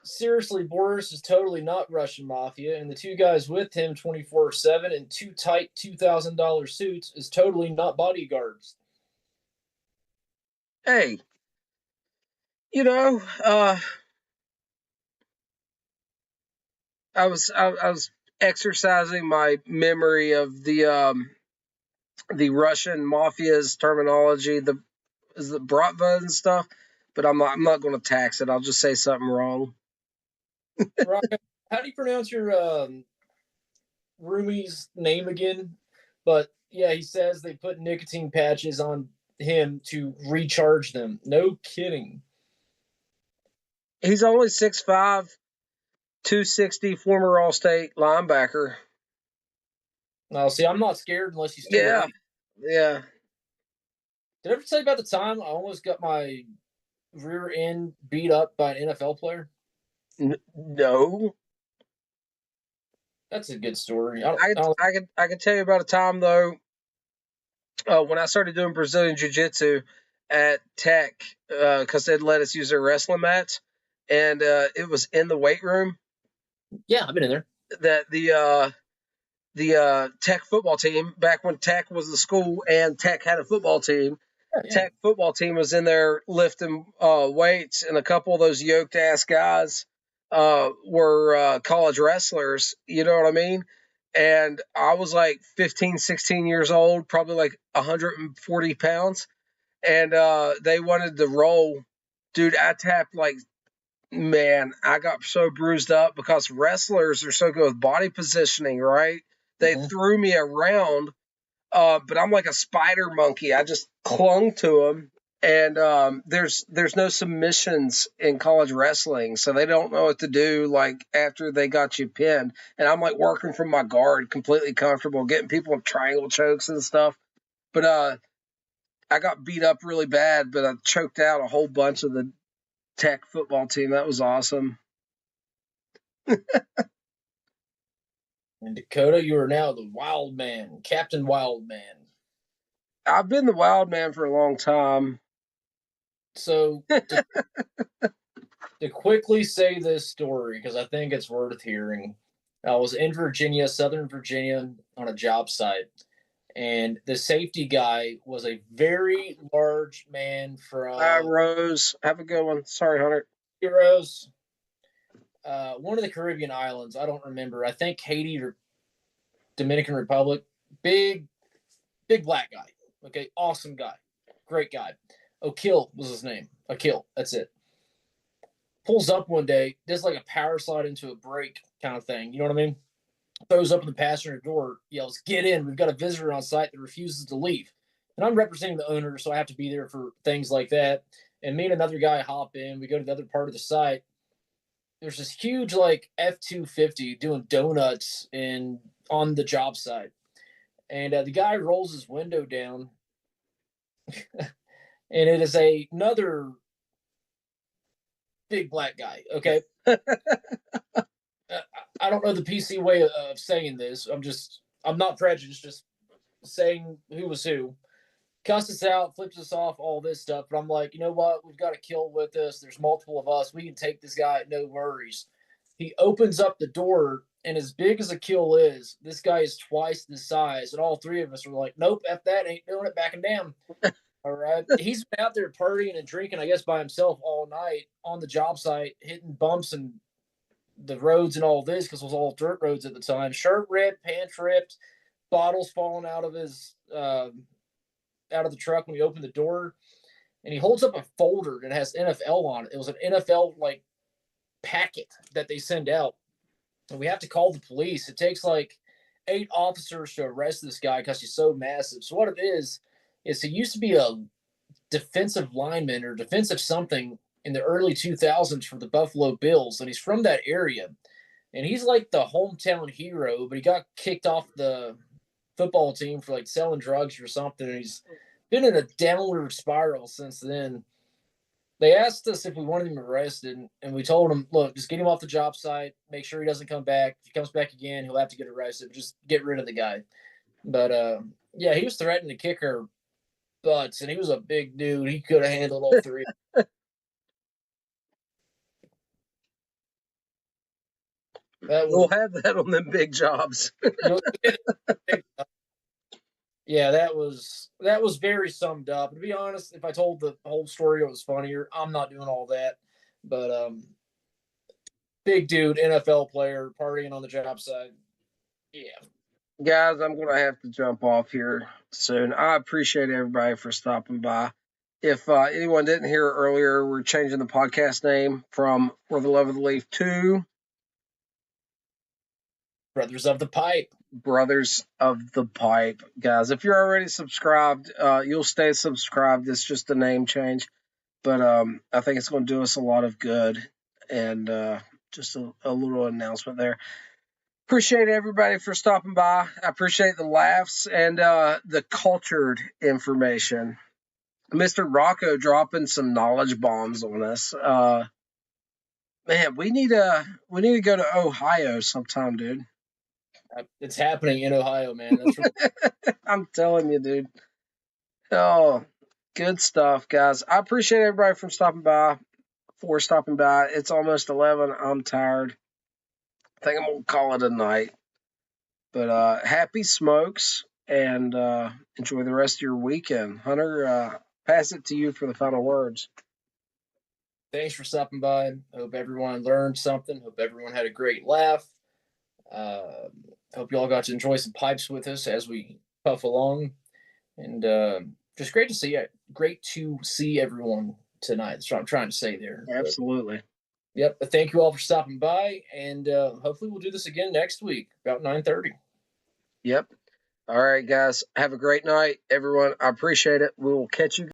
Seriously, Boris is totally not Russian mafia, and the 2 guys with him 24/7 in 2 tight $2,000 suits is totally not bodyguards. Hey, you know, I was exercising my memory of the Russian mafia's terminology, the bratva and stuff, but I'm not going to tax it. I'll just say something wrong. Rocco, how do you pronounce your roomie's name again? But yeah, he says they put nicotine patches on him to recharge them. No kidding. He's only 6'5", 260, former All-State linebacker. Now, see, I'm not scared unless he's too late. Yeah. Did I ever tell you about the time I almost got my rear end beat up by an NFL player? No. That's a good story. I can tell you about a time though. When I started doing Brazilian Jiu-Jitsu at Tech, because they'd let us use their wrestling mats, and it was in the weight room. Yeah, I've been in there. That the Tech football team, back when Tech was the school and Tech had a football team, Tech football team was in there lifting weights, and a couple of those yoked ass guys were college wrestlers. You know what I mean? And I was like 15, 16 years old, probably like 140 pounds. And they wanted to roll. Dude, I tapped like, man, I got so bruised up because wrestlers are so good with body positioning, right? They threw me around, but I'm like a spider monkey. I just clung to them. And there's no submissions in college wrestling, so they don't know what to do like after they got you pinned. And I'm like working from my guard, completely comfortable, getting people in triangle chokes and stuff. But I got beat up really bad, but I choked out a whole bunch of the Tech football team. That was awesome. And Dakota, you are now the Wild Man, Captain Wild Man. I've been the wild man for a long time. So to quickly say this story, because I think it's worth hearing. I was in Virginia, Southern Virginia, on a job site, and the safety guy was a very large man from Rose, have a good one. Sorry, Hunter. Heroes, one of the Caribbean islands. I don't remember. I think Haiti or Dominican Republic. Big black guy. Okay, awesome guy, great guy. Akil was his name. Akil, that's it. Pulls up one day, does like a power slide into a break kind of thing. You know what I mean? Throws up in the passenger door, yells, "Get in! We've got a visitor on site that refuses to leave." And I'm representing the owner, so I have to be there for things like that. And me and another guy hop in. We go to the other part of the site. There's this huge like F-250 doing donuts on the job site. and the guy rolls his window down, and it is another big black guy. Okay, I don't know the PC way of saying this. I'm not prejudiced, just saying who was who. Cuss us out, flips us off, all this stuff. But I'm like, you know what? We've got a kill with us. There's multiple of us. We can take this guy, no worries. He opens up the door, and as big as a kill is, this guy is twice the size. And all three of us were like, nope, F that, ain't doing it, backing down. All right. He's been out there partying and drinking, I guess, by himself all night on the job site, hitting bumps and the roads and all this because it was all dirt roads at the time. Shirt ripped, pants ripped, bottles falling out of his out of the truck when he opened the door, and he holds up a folder that has NFL on it. It was an NFL like packet that they send out, and we have to call the police. It takes like 8 officers to arrest this guy because he's so massive. So what it is he used to be a defensive lineman or defensive something in the early 2000s for the Buffalo Bills, and he's from that area. And he's like the hometown hero, but he got kicked off the football team for like selling drugs or something. And he's been in a downward spiral since then. They asked us if we wanted him arrested, and we told him, look, just get him off the job site, make sure he doesn't come back. If he comes back again, he'll have to get arrested, but just get rid of the guy. But yeah, he was threatening to kick our butts, and he was a big dude. He could have handled all three. We'll have that on them big jobs. Yeah, that was very summed up. To be honest, if I told the whole story, it was funnier. I'm not doing all that, but big dude, NFL player, partying on the job site. Yeah, guys, I'm gonna have to jump off here soon. I appreciate everybody for stopping by. If anyone didn't hear earlier, we're changing the podcast name from For the Love of the Leaf to Brothers of the Pipe. Brothers of the Pipe. Guys, if you're already subscribed, you'll stay subscribed. It's just a name change. But I think it's going to do us a lot of good. And just a little announcement there. Appreciate everybody for stopping by. I appreciate the laughs and the cultured information. Mr. Rocco dropping some knowledge bombs on us. Man, we need to go to Ohio sometime, dude. It's happening in Ohio, man. That's really- I'm telling you, dude. Oh, good stuff, guys. I appreciate everybody for stopping by. It's almost 11. I'm tired. I think I'm going to call it a night. But happy smokes and enjoy the rest of your weekend. Hunter, pass it to you for the final words. Thanks for stopping by. Hope everyone learned something. Hope everyone had a great laugh. Hope you all got to enjoy some pipes with us as we puff along. And just great to see everyone tonight. That's what I'm trying to say there. Absolutely. But, yep. Thank you all for stopping by, and hopefully we'll do this again next week about 9:30. Yep. All right, guys. Have a great night, everyone. I appreciate it. We will catch you